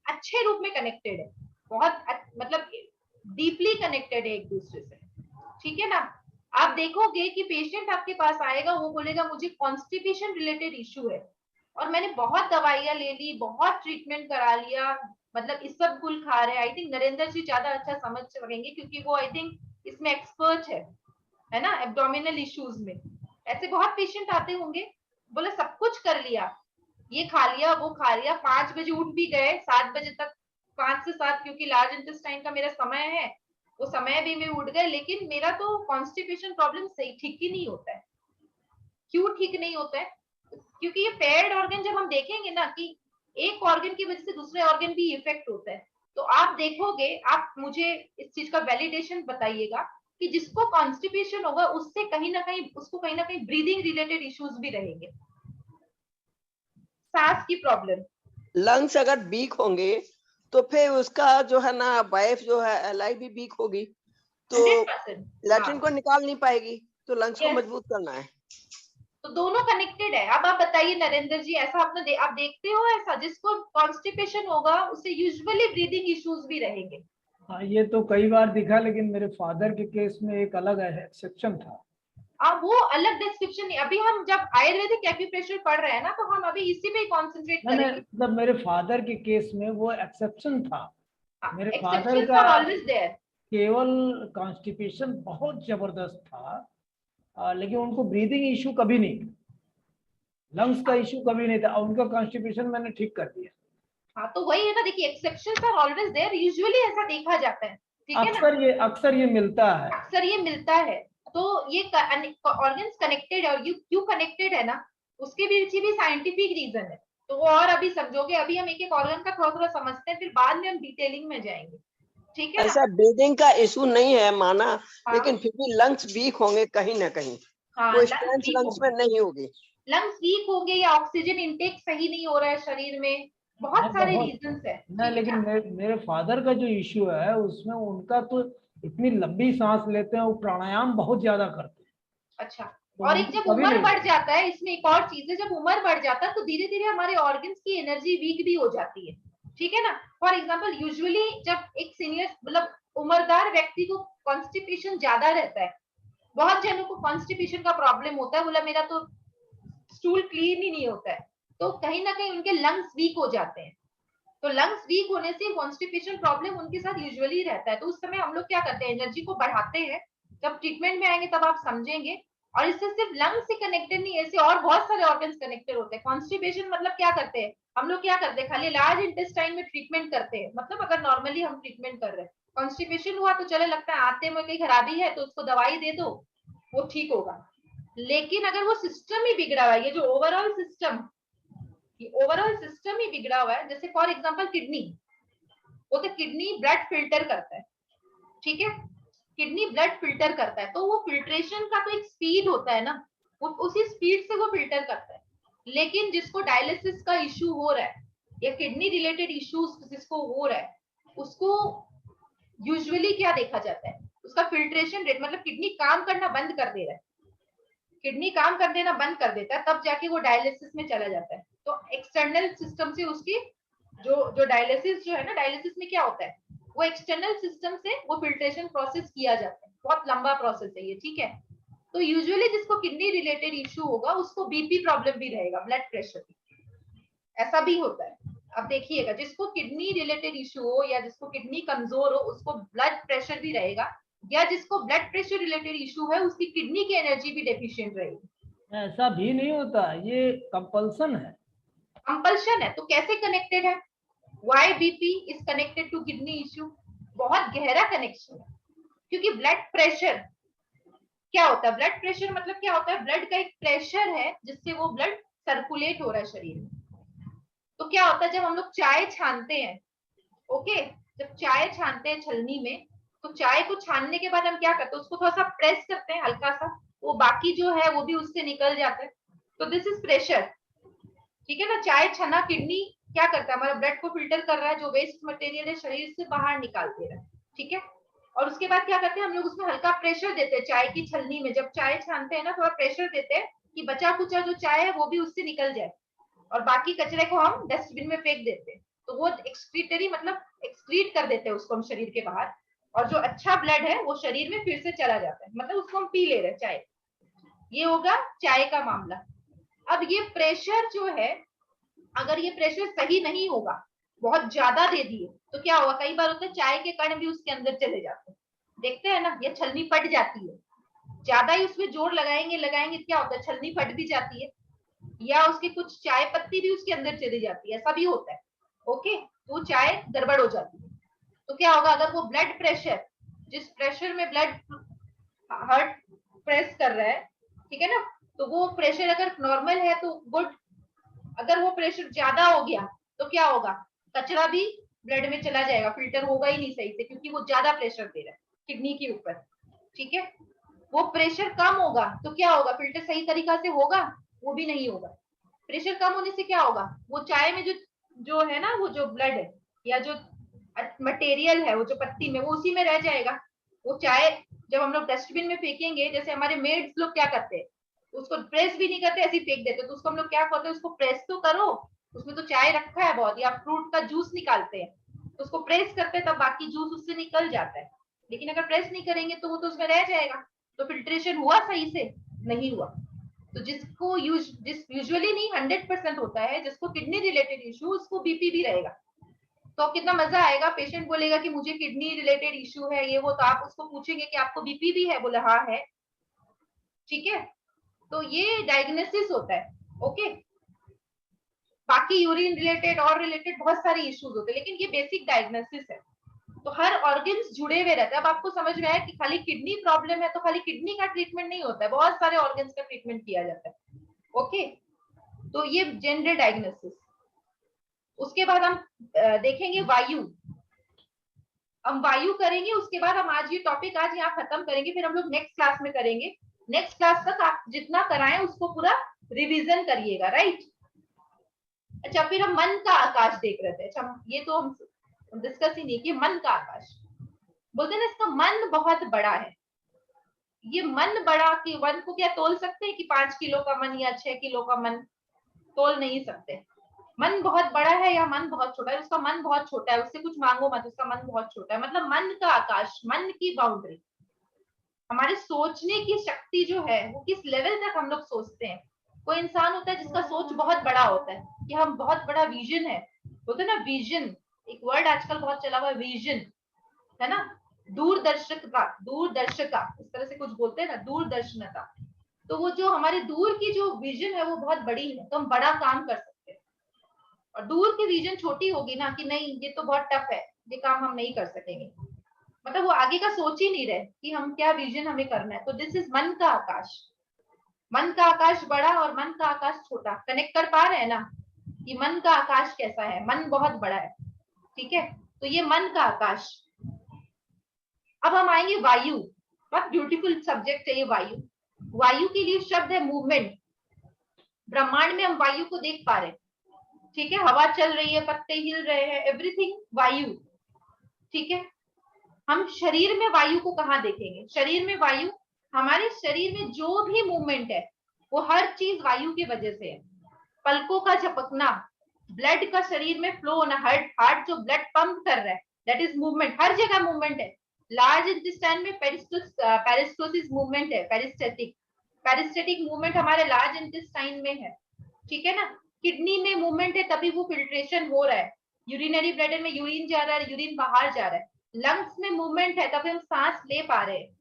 अच्छे रूप में कनेक्टेड है, बहुत मतलब डीपली कनेक्टेड है एक दूसरे से, ठीक है ना। आप देखोगे कि पेशेंट आपके पास आएगा, वो बोलेगा मुझे कॉन्स्टिपेशन रिलेटेड इश्यू है और मैंने बहुत दवाइयां ले ली, बहुत ट्रीटमेंट करा लिया, मतलब इस सब गुल खा रहे हैं। आई थिंक नरेंद्र जी ज्यादा अच्छा समझ सकेंगे क्योंकि वो आई थिंक इसमें एक्सपर्ट है ना, एब्डोमिनल इश्यूज में। ऐसे बहुत पेशेंट आते होंगे, बोले सब कुछ कर लिया, ये खा लिया वो खा लिया, 5 बजे उठ भी गए, 7 बजे तक, 5 से 7 क्योंकि लार्ज इंटेस्टाइन का मेरा समय है, वो समय भी में उठ गए, लेकिन मेरा तो कॉन्स्टिपेशन प्रॉब्लम सही ठीक ही नहीं होता है। क्यों ठीक नहीं होता है? क्योंकि ये पेयर्ड ऑर्गन जब हम देखेंगे ना कि एक ऑर्गन की वजह से दूसरे ऑर्गन भी इफेक्ट होता है, तो आप देखोगे, आप मुझे इस चीज का वैलिडेशन बताइएगा कि जिसको कॉन्स्टिपेशन होगा उससे कहीं ना कहीं, उसको कहीं ना कहीं ब्रीदिंग रिलेटेड इश्यूज भी रहेंगे। सांस की प्रॉब्लम, लंग्स अगर वीक होंगे तो फिर उसका जो है ना वाइफ जो है एलाई भी वीक होगी, तो 100%। लैट्रिन को निकाल नहीं पाएगी, तो लंग्स को Yes. मजबूत करना है। तो दोनों कनेक्टेड है। अब आप बताइए नरेंद्र जी, ऐसा आपने आप देखते हो ऐसा जिसको कॉन्स्टिपेशन होगा उसे यूजुअली ब्रीदिंग इश्यूज भी रहेंगे? हाँ, ये तो कई बार दिखा, लेकिन मेरे फादर के केस में एक अलग एक्सेप्शन था। अब वो अलग डिस्क्रिप्शन नहीं, अभी हम जब आयुर्वेदिक एक्यूप्रेशर पढ़ रहे हैं ना, तो हम अभी इसी पे कंसंट्रेट मैंने करेंगे। मतलब मेरे फादर के केस में वो एक्सेप्शन था। मेरे फादर एक्सेप्शंस का आर ऑलवेज देयर। केवल कॉन्स्टिपेशन बहुत जबरदस्त था, लेकिन उनको ब्रीदिंग इशू कभी नहीं था, लंग्स का इशू कभी नहीं था, उनका कॉन्स्टिपेशन मैंने ठीक कर दिया। हाँ, तो वही है ना, देखिए exceptions are always there, usually ऐसा देखा जाता है, ठीक है ना, अक्सर ये मिलता है। अक्सर ये मिलता है। तो ये ऑर्गन्स कनेक्टेड है, और यू क्यों कनेक्टेड है ना, उसके पीछे भी साइंटिफिक रीजन है। तो वो और अभी समझोगे, अभी हम एक एक ऑर्गन का थोड़ा थोड़ा समझते हैं, फिर बाद में हम डिटेलिंग में जाएंगे, ठीक है ना। ऐसा ब्रीदिंग का इशू नहीं है माना, हाँ, लेकिन फिर भी लंग्स वीक होंगे कहीं ना कहीं, हाँ, वो लंग्स स्ट्रेंथ वीक लंग्स में होंगे, नहीं होगी। लंग्स वीक होंगे या ऑक्सीजन इंटेक सही नहीं हो रहा है शरीर में, बहुत मैं सारे बहुत रीजंस है, नहीं, ठीक लेकिन है। मेरे फादर का जो इश्यू है उसमें उनका तो इतनी लंबी सांस लेते हैं, वो प्राणायाम बहुत ज्यादा करते हैं, अच्छा, तो और एक उनको जब कभी उम्र नहीं बढ़ हुआ। जाता है, इसमें एक और चीज है, जब उम्र बढ़ जाता है तो धीरे धीरे हमारे ऑर्गन्स की एनर्जी वीक भी हो जाती है, ठीक है ना। फॉर एग्जाम्पल, यूजुअली जब एक सीनियर मतलब उम्रदार व्यक्ति को कॉन्स्टिपेशन ज्यादा रहता है, बहुत जनों को कॉन्स्टिपेशन का प्रॉब्लम होता है, बोला मेरा तो स्टूल क्लीन ही नहीं होता है, तो कहीं ना कहीं उनके लंग्स वीक हो जाते हैं। तो लंग्स वीक होने से कॉन्स्टिपेशन प्रॉब्लम उनके साथ यूजुअली रहता है। तो उस समय हम लोग क्या करते हैं, एनर्जी को बढ़ाते हैं। जब ट्रीटमेंट में आएंगे तब आप समझेंगे। और इससे सिर्फ लंग्स से कनेक्टेड नहीं है, ऐसे और बहुत सारे ऑर्गन्स कनेक्टेड होते हैं। कॉन्स्टिपेशन मतलब क्या करते हैं हम लोग, क्या करते हैं, खाली लार्ज इंटेस्टाइन में ट्रीटमेंट करते हैं, मतलब अगर नॉर्मली हम ट्रीटमेंट कर रहे हैं, कॉन्स्टिपेशन हुआ तो चले लगता है आते में कहीं खराबी है तो उसको दवाई दे दो, वो ठीक होगा। लेकिन अगर वो सिस्टम ही बिगड़ा हुआ है, ये जो ओवरऑल सिस्टम, ये ओवरऑल सिस्टम ही बिगड़ा हुआ है, जैसे फॉर एग्जांपल किडनी, वो तो किडनी ब्लड फिल्टर करता है, ठीक है, किडनी ब्लड फिल्टर करता है, तो वो फिल्ट्रेशन का तो एक स्पीड होता है ना, वो उसी स्पीड से वो फिल्टर करता है। लेकिन जिसको डायलिसिस का इश्यू हो रहा है या किडनी रिलेटेड इश्यूज जिसको हो रहा है, उसको यूजुअली क्या देखा जाता है, उसका फिल्ट्रेशन रेट, मतलब किडनी काम करना बंद कर दे रहा है, किडनी काम कर देना बंद कर देता है, तब जाके वो डायलिसिस में चला जाता है। तो एक्सटर्नल सिस्टम से उसकी जो जो डायलिसिस जो है ना, डायलिसिस में क्या होता है, वो एक्सटर्नल सिस्टम से वो फिल्ट्रेशन प्रोसेस किया जाता है, बहुत लंबा प्रोसेस है ये, ठीक है। तो यूजुअली जिसको किडनी रिलेटेड इश्यू होगा उसको बीपी प्रॉब्लम भी रहेगा, ब्लड प्रेशर, ऐसा भी होता है। अब देखिएगा, जिसको किडनी रिलेटेड इश्यू हो या जिसको किडनी कमजोर हो उसको ब्लड प्रेशर भी रहेगा, या जिसको ब्लड प्रेशर रिलेटेड इश्यू है उसकी किडनी की एनर्जी भी डेफिशिएंट रहेगी। ऐसा भी नहीं होता, ये कंपल्सन है। कंपल्शन है, तो कैसे कनेक्टेड है, why BP is connected to kidney issue, बहुत गहरा कनेक्शन है। क्योंकि ब्लड प्रेशर क्या होता है, ब्लड प्रेशर मतलब क्या होता है, ब्लड का एक प्रेशर है जिससे वो ब्लड सर्कुलेट हो रहा है शरीर में। तो क्या होता है, जब हम लोग चाय छानते हैं, ओके, जब चाय छानते हैं छलनी में, तो चाय को छानने के बाद हम क्या करते हैं, उसको थोड़ा सा प्रेस करते हैं हल्का सा, वो बाकी जो है वो भी उससे निकल जाता है। तो दिस इज प्रेशर, ठीक है ना। चाय छना किडनी क्या करता है, हमारा ब्लड को फिल्टर कर रहा है, जो वेस्ट मटेरियल है शरीर से बाहर निकाल दे रहा है, ठीक है। और उसके बाद क्या करते हैं हम लोग, उसमें हल्का प्रेशर देते हैं चाय की छलनी में, जब चाय छानते हैं ना थोड़ा प्रेशर देते हैं कि बचा कुचा जो चाय है वो भी उससे निकल जाए, और बाकी कचरे को हम डस्टबिन में फेंक देते हैं। तो वो एक्सक्रीटरी मतलब एक्सक्रीट कर देते हैं उसको हम शरीर के बाहर, और जो अच्छा ब्लड है वो शरीर में फिर से चला जाता है, मतलब उसको हम पी ले रहे हैं चाय। ये होगा चाय का मामला। अब ये प्रेशर जो है, अगर ये प्रेशर सही नहीं होगा, बहुत ज्यादा दे दिए, तो क्या होगा, कई बार होता है चाय के कण भी उसके अंदर चले जाते हैं, देखते हैं ना, ये छलनी फट जाती है, ज्यादा ही उसमें जोर लगाएंगे लगाएंगे क्या होता है, छलनी फट भी जाती है, या उसकी कुछ चाय पत्ती भी उसके अंदर चली जाती है, ऐसा भी होता है, ओके, तो चाय गड़बड़ हो जाती है। तो क्या होगा, अगर वो ब्लड प्रेशर, जिस प्रेशर में ब्लड हार्ट प्रेस कर रहा है, ठीक है ना, तो वो प्रेशर अगर नॉर्मल है तो गुड, अगर वो प्रेशर ज्यादा हो गया तो क्या होगा, कचरा भी ब्लड में चला जाएगा, फिल्टर होगा ही नहीं सही से, क्योंकि वो ज्यादा प्रेशर दे रहा है किडनी के ऊपर, ठीक है। वो प्रेशर कम होगा तो क्या होगा, फिल्टर सही तरीका से होगा, वो भी नहीं होगा। प्रेशर कम होने से क्या होगा, वो चाय में जो जो है ना, वो जो ब्लड है या जो मटेरियल है वो जो पत्ती में, वो उसी में रह जाएगा। वो चाय जब हम लोग डस्टबिन में फेंकेंगे, जैसे हमारे मेड्स लोग क्या करते हैं, उसको प्रेस भी नहीं करते, ऐसे ही फेंक देते, तो उसको हम लोग क्या करते हैं, उसको प्रेस तो करो, उसमें तो चाय रखा है बहुत, या फ्रूट का जूस निकालते हैं तो उसको प्रेस करते हैं, तब बाकी जूस उससे निकल जाता है। लेकिन अगर प्रेस नहीं करेंगे तो वो तो उसमें रह जाएगा। तो फिल्ट्रेशन हुआ सही से? नहीं हुआ। तो जिसको यूजुअली नहीं 100% होता है, जिसको किडनी रिलेटेड इशू, उसको बीपी भी रहेगा। तो कितना मजा आएगा, पेशेंट बोलेगा कि मुझे किडनी रिलेटेड इशू है ये वो, तो आप उसको पूछेंगे कि आपको बीपी भी है, बोले हाँ है। ठीक है, तो ये डायग्नोसिस होता है। ओके, बाकी यूरिन रिलेटेड और रिलेटेड बहुत सारे इश्यूज होते हैं, लेकिन ये बेसिक डायग्नोसिस है। तो हर ऑर्गन्स जुड़े हुए रहते हैं। अब आपको समझ में आया कि खाली किडनी प्रॉब्लम है तो खाली किडनी का ट्रीटमेंट नहीं होता है, बहुत सारे ऑर्गन्स का ट्रीटमेंट किया जाता है। ओके, तो ये जनरल डायग्नोसिस। उसके बाद हम देखेंगे वायु। हम वायु करेंगे, उसके बाद हम आज ये टॉपिक आज यहाँ खत्म करेंगे, फिर हम लोग नेक्स्ट क्लास में करेंगे। नेक्स्ट क्लास तक आप जितना कराएं उसको पूरा रिवीजन करिएगा, राइट। अच्छा, फिर हम मन का आकाश देख रहे थे। अच्छा, ये तो हम डिस्कस ही नहीं कि मन का आकाश बोलते हैं ना, इसका मन बहुत बड़ा है। ये मन बड़ा कि मन को क्या तोल सकते हैं कि 5 किलो का मन या 6 किलो का मन? तोल नहीं सकते। मन बहुत बड़ा है या मन बहुत छोटा है? उसका मन बहुत छोटा है, उससे कुछ मांगो मत, उसका मन बहुत छोटा है। मतलब मन का आकाश, मन की बाउंड्री, हमारे सोचने की शक्ति जो है वो किस लेवल तक हम लोग सोचते हैं। कोई इंसान होता है जिसका सोच बहुत बड़ा होता है कि हम बहुत बड़ा विजन है, बोलते ना विजन, एक वर्ड आजकल बहुत चला हुआ है विजन, है ना, दूरदर्शकता, दूरदर्शिका, इस तरह से कुछ बोलते हैं ना, दूरदर्शनता। तो वो जो हमारे दूर की जो विजन है वो बहुत बड़ी है, तो हम बड़ा काम कर सकते हैं। और दूर की विजन छोटी होगी ना कि नहीं ये तो बहुत टफ है, ये काम हम नहीं कर सकेंगे, मतलब वो आगे का सोच ही नहीं रहे कि हम क्या विजन हमें करना है। तो दिस इज मन का आकाश। मन का आकाश बड़ा और मन का आकाश छोटा, कनेक्ट कर पा रहे हैं ना कि मन का आकाश कैसा है? मन बहुत बड़ा है, ठीक है। तो ये मन का आकाश। अब हम आएंगे वायु। बहुत ब्यूटीफुल सब्जेक्ट है ये वायु। वायु के लिए शब्द है मूवमेंट। ब्रह्मांड में हम वायु को देख पा रहे हैं, ठीक है, हवा चल रही है, पत्ते हिल रहे हैं, एवरीथिंग वायु, ठीक है। हम शरीर में वायु को कहाँ देखेंगे? शरीर में वायु, हमारे शरीर में जो भी मूवमेंट है वो हर चीज वायु की वजह से है। पलकों का झपकना, ब्लड का शरीर में फ्लो होना, हार्ट जो ब्लड पंप कर रहा है, दैट इज मूवमेंट, हर जगह मूवमेंट है। लार्ज इंटेस्टाइन में पेरिस्टोसिस मूवमेंट है, पेरिस्टेटिक मूवमेंट हमारे लार्ज इंटेस्टाइन में है, ठीक है ना। किडनी में मूवमेंट है, तभी वो फिल्ट्रेशन हो रहा है। यूरिनरी ब्लैडर में यूरिन जा रहा है, यूरिन बाहर जा रहा है। लंग्स में मूवमेंट है, तभी हम सांस ले पा रहे हैं।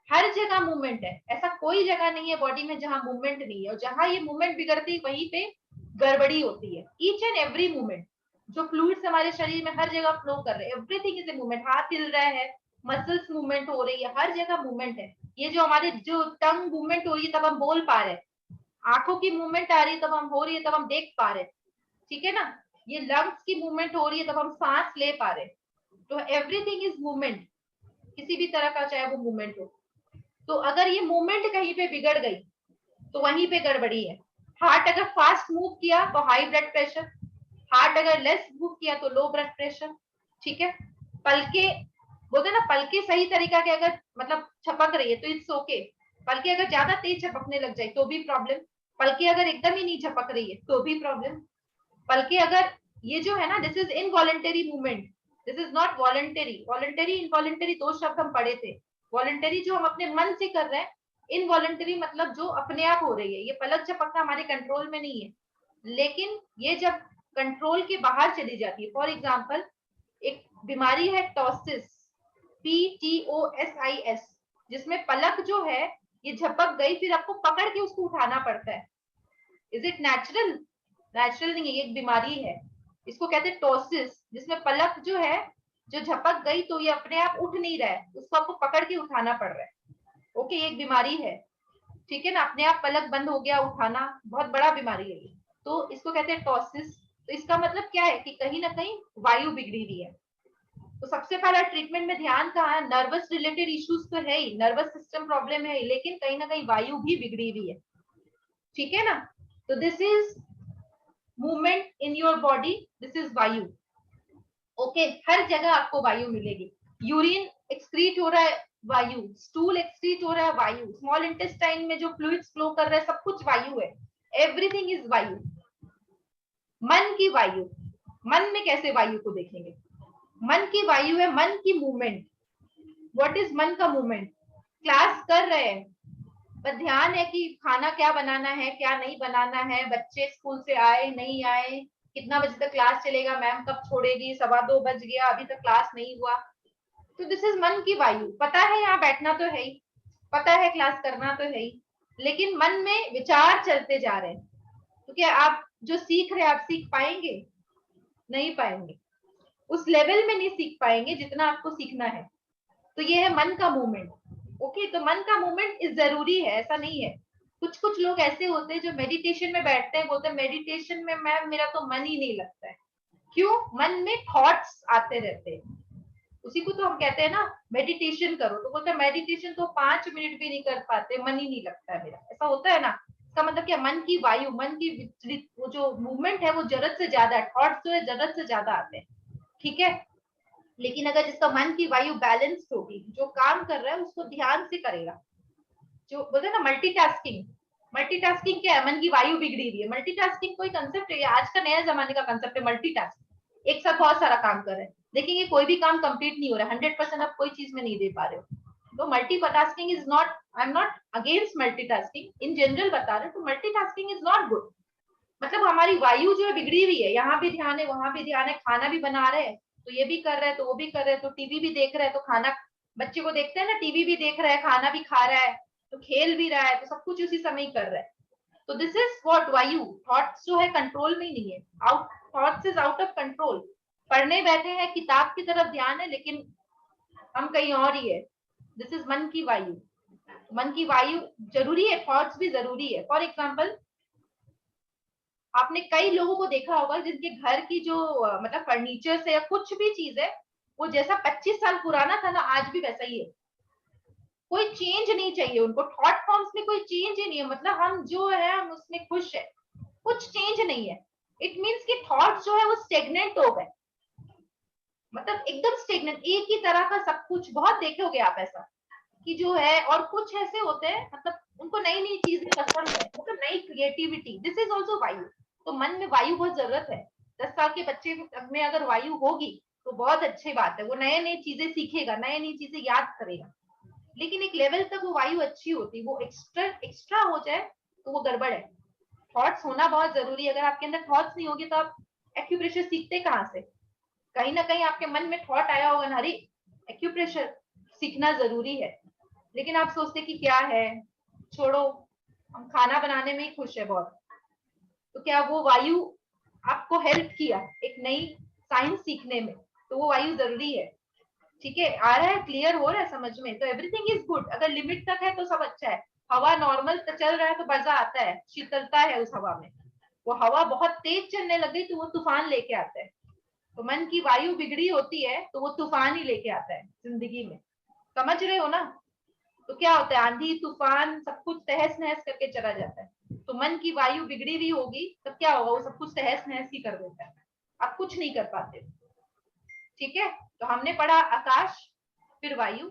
हर जगह मूवमेंट है, ऐसा कोई जगह नहीं है बॉडी में जहां मूवमेंट नहीं है। और जहां ये मूवमेंट बिगड़ती है वहीं पे गड़बड़ी होती है। ईच एंड एवरी मूवमेंट, जो फ्लूइड्स हमारे शरीर में हर जगह फ्लो कर रहे हैं, एवरीथिंग इज ए मूवमेंट। हाथ हिल रहा है, मसल्स मूवमेंट हो रही है, हर जगह मूवमेंट है। ये जो हमारे जो टंग मूवमेंट हो रही है तब हम बोल पा रहे हैं, आंखों की मूवमेंट आ रही है तब हम हो रही है तब हम देख पा रहे हैं, ठीक है ना। ये लंग्स की मूवमेंट हो रही है तब हम सांस ले पा रहे हैं। तो एवरीथिंग इज मूवमेंट, किसी भी तरह का चाहे वो मूवमेंट हो। तो अगर ये मूवमेंट कहीं पे बिगड़ गई तो वहीं पे गड़बड़ी है। हार्ट अगर फास्ट मूव किया तो हाई ब्लड प्रेशर, हार्ट अगर लेस मूव किया तो लो ब्लड प्रेशर, ठीक है। पलके, बोलते ना पलके सही तरीका के अगर मतलब छपक रही है तो इट्स ओके। पलके अगर ज्यादा तेज छपकने लग जाए तो भी प्रॉब्लम। पलके अगर एकदम ही नहीं छपक रही है तो भी प्रॉब्लम। पलके अगर, ये जो है ना, this is involuntary movement, this is not voluntary. Voluntary involuntary दो शब्द हम पढ़े थे। वॉलेंटरी जो हम अपने मन से कर रहे हैं, इनवॉलेंटरी मतलब जो अपने आप हो रही है। ये पलक झपकना हमारे कंट्रोल में नहीं है, लेकिन ये जब कंट्रोल के बाहर चली जाती है, फॉर एग्जाम्पल एक बीमारी है टॉसिस, PTOSIS, जिसमें पलक जो है ये झपक गई, फिर आपको पकड़ के उसको उठाना पड़ता है। Is it natural? नेचुरल नहीं है, ये एक बीमारी है। इसको कहते हैं टॉसिस, जिसमें पलक जो है जो झपक गई तो ये अपने आप उठ नहीं रहा है, उसको आपको पकड़ के उठाना पड़ रहा है। ओके, ये एक बीमारी है, ठीक है ना। अपने आप पलक बंद हो गया, उठाना बहुत बड़ा बीमारी है ये, तो इसको कहते हैं टॉसिस। तो इसका मतलब क्या है कि कहीं ना कहीं वायु बिगड़ी हुई है। तो सबसे पहला ट्रीटमेंट में ध्यान कहाँ है? नर्वस रिलेटेड इश्यूज तो है ही, नर्वस सिस्टम प्रॉब्लम है, लेकिन कहीं ना कहीं वायु भी बिगड़ी हुई है, ठीक है ना। तो this is movement in your body, this is वायु। ओके, हर जगह आपको वायु मिलेगी। यूरिन एक्सक्रीट हो रहा है, वायु। स्टूल एक्सक्रीट हो रहा है, वायु। स्मॉल इंटेस्टाइन में जो फ्लूइड्स फ्लो कर रहा है, सब कुछ वायु है। एवरीथिंग इज वायु। मन की वायु, मन में कैसे वायु को देखेंगे? मन की वायु है मन की मूवमेंट। व्हाट इज मन का मूवमेंट? क्लास कर रहे हैं पर ध्यान है कि खाना क्या बनाना है, क्या नहीं बनाना है, बच्चे स्कूल से आए नहीं आए, कितना बजे तक क्लास चलेगा, मैम कब छोड़ेगी, 2:15 बज गया, अभी तक क्लास नहीं हुआ। तो दिस इज मन की वायु। पता है यहाँ बैठना तो है ही, पता है क्लास करना तो है ही, लेकिन मन में विचार चलते जा रहे हैं। तो क्या आप जो सीख रहे हैं आप सीख पाएंगे? नहीं पाएंगे, उस लेवल में नहीं सीख पाएंगे जितना आपको सीखना है। तो ये है मन का मूवमेंट। ओके, तो मन का मूवमेंट इस जरूरी है, ऐसा नहीं है। कुछ कुछ लोग ऐसे होते हैं जो मेडिटेशन में बैठते हैं, बोलते हैं मेडिटेशन में मैम मेरा तो मन ही नहीं लगता है। क्यों? मन में थॉट्स आते रहते हैं। उसी को तो हम कहते हैं ना मेडिटेशन करो, तो बोलते हैं मेडिटेशन तो 5 मिनट भी नहीं कर पाते, मन ही नहीं लगता है मेरा। ऐसा होता है ना। इसका मतलब क्या? मन की वायु, मन की वो जो मूवमेंट है वो जरूरत से ज्यादा है, थॉट्स जो है जरूरत से ज्यादा आते हैं। ठीक है, लेकिन अगर जिसका मन की वायु बैलेंस्ड होगी, जो काम कर रहा है उसको ध्यान से करेगा, जो बोलते हैं ना मल्टीटास्किंग। मल्टीटास्किंग क्या है? मन की वायु बिगड़ी हुई है। मल्टीटास्किंग कोई कंसेप्ट है, आज का नया जमाने का कंसेप्ट है मल्टीटास्किंग। एक साथ बहुत सारा काम कर रहे हैं, देखेंगे कोई भी काम कंप्लीट नहीं हो रहा है, 100% आप कोई चीज में नहीं दे पा रहे हो। तो multitasking is not, I am not against multitasking, in general बता रहे हैं। तो मल्टीटास्किंग इज नॉट गुड। मतलब हमारी वायु जो है बिगड़ी हुई है, यहाँ भी ध्यान है वहां भी ध्यान है, खाना भी बना रहे हैं तो ये भी कर रहे हैं तो वो भी कर रहे हैं, तो टीवी भी देख रहे हैं तो खाना, बच्चे को देखते हैं ना टीवी भी देख रहा है, खाना भी खा रहा है, तो खेल भी रहा है, तो सब कुछ उसी समय ही कर रहा है। तो दिस इज व्हाट वायु। थॉट्स जो है कंट्रोल में ही नहीं है, out, thoughts is out of control. पढ़ने बैठे हैं, किताब की तरफ ध्यान है, लेकिन हम कहीं और ही है। दिस इज मन की वायु। मन की वायु जरूरी है, थॉट्स भी जरूरी है। फॉर एग्जाम्पल, आपने कई लोगों को देखा होगा जिनके घर की जो मतलब फर्नीचर से या कुछ भी चीज है, वो जैसा 25 साल पुराना था ना, आज भी वैसा ही है। कोई चेंज नहीं चाहिए उनको, थॉट फॉर्म्स में कोई चेंज ही नहीं है। मतलब हम जो है हम उसमें खुश है, कुछ चेंज नहीं है। इट मीन्स कि थॉट्स जो है वो स्टेगनेंट हो गए, मतलब एकदम स्टेगनेंट, एक ही तरह का सब कुछ। बहुत देखे होगे आप ऐसा कि जो है, और कुछ ऐसे होते हैं मतलब उनको नई नई चीजें पसंद है, मतलब नई क्रिएटिविटी। दिस इज ऑल्सो वायु। तो मन में वायु बहुत जरूरत है। 10 साल के बच्चे में अगर वायु होगी तो बहुत अच्छी बात है, वो नए नई चीजें सीखेगा, नई नई चीजें याद करेगा। लेकिन एक लेवल तक वो वायु अच्छी होती, वो एक्स्ट्रा हो जाए तो वो गड़बड़ है। थॉट्स होना बहुत जरूरी है। अगर आपके अंदर थॉट्स नहीं होगी तो आप एक्यूप्रेशर सीखते कहाँ से? कहीं ना कहीं आपके मन में थॉट आया होगा ना, अरे एक्यूप्रेशर सीखना जरूरी है, लेकिन आप सोचते कि क्या है, छोड़ो, हम खाना बनाने में ही खुश है बहुत। तो क्या वो वायु आपको हेल्प किया एक नई साइंस सीखने में? तो वो वायु जरूरी है। ठीक है, आ रहा है, क्लियर हो रहा है समझ में? तो एवरीथिंग इज गुड, अगर लिमिट तक है तो सब अच्छा है। हवा नॉर्मल चल रहा है तो मजा आता है, शीतलता है उस हवा में। वो हवा बहुत तेज चलने लग गई तो वो तूफान लेके आता है। तो मन की वायु बिगड़ी होती है तो वो तूफान ही लेके आता है जिंदगी में। समझ रहे हो ना? तो क्या होता है, आंधी तूफान सब कुछ तहस नहस करके चला जाता है। तो मन की वायु बिगड़ी हुई होगी तब क्या होगा, वो सब कुछ तहस नहस ही कर देता है, आप कुछ नहीं कर पाते। ठीक है, तो हमने पढ़ा आकाश, फिर वायु।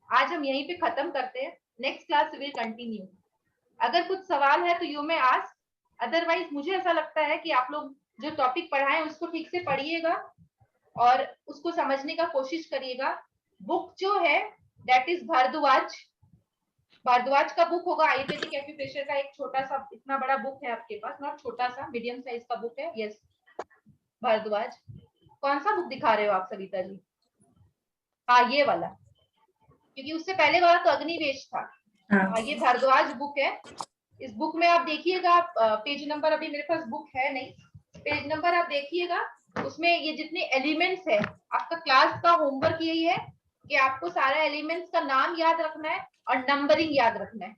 आज हम यहीं पे खत्म करते हैं, नेक्स्ट क्लास विल कंटिन्यू। अगर कुछ सवाल है तो यू में आस्क, अदरवाइज मुझे ऐसा लगता है कि आप लोग जो टॉपिक पढ़ाएं उसको ठीक से पढ़िएगा और उसको समझने का कोशिश करिएगा। बुक जो है दैट इज भारद्वाज, भारद्वाज का बुक होगा, आयुर्वेदिक एक्यूप्रेशर का। एक छोटा सा, इतना बड़ा बुक है आपके पास, नॉट छोटा सा, मीडियम साइज का बुक है। यस, भारद्वाज। कौन सा बुक दिखा रहे हो आप सविता जी? हाँ ये वाला, क्योंकि उससे पहले वाला तो अग्निवेश था। हाँ ये भारद्वाज बुक है। इस बुक में आप देखिएगा, पेज नंबर अभी मेरे पास बुक है नहीं, पेज नंबर आप देखिएगा। उसमें ये जितने एलिमेंट्स है, आपका क्लास का होमवर्क यही है कि आपको सारे एलिमेंट्स का नाम याद रखना है और नंबरिंग याद रखना है।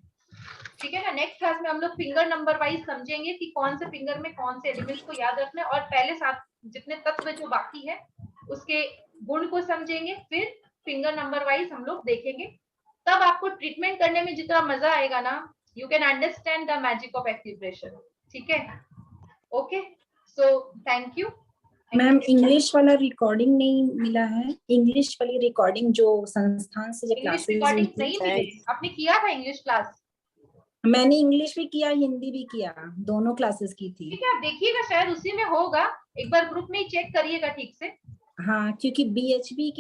ठीक है ना? नेक्स्ट क्लास में हम लोग फिंगर नंबर वाइज समझेंगे कि कौन से फिंगर में कौन से एलिमेंट्स को याद रखना है, और पहले साथ जितने तत्व जो बाकी है उसके गुण को समझेंगे, फिर फिंगर नंबर वाइज हम लोग देखेंगे। तब आपको ट्रीटमेंट करने में जितना मजा आएगा ना, you can understand the magic of acupressure. ठीक है, okay, so thank you ma'am English वाला रिकॉर्डिंग नहीं मिला है, इंग्लिश वाली रिकॉर्डिंग जो संस्थान से जो इंग्लिश क्लासेस रिकॉर्डिंग हुई नहीं थी, मिली, आपने किया था इंग्लिश क्लास? मैंने इंग्लिश भी किया हिंदी भी किया, दोनों क्लासेस की थी। ठीक है, आप देखिएगा शायद उसी में होगा, एक बार ग्रुप में ही चेक करिएगा ठीक से। हाँ क्योंकि BHB की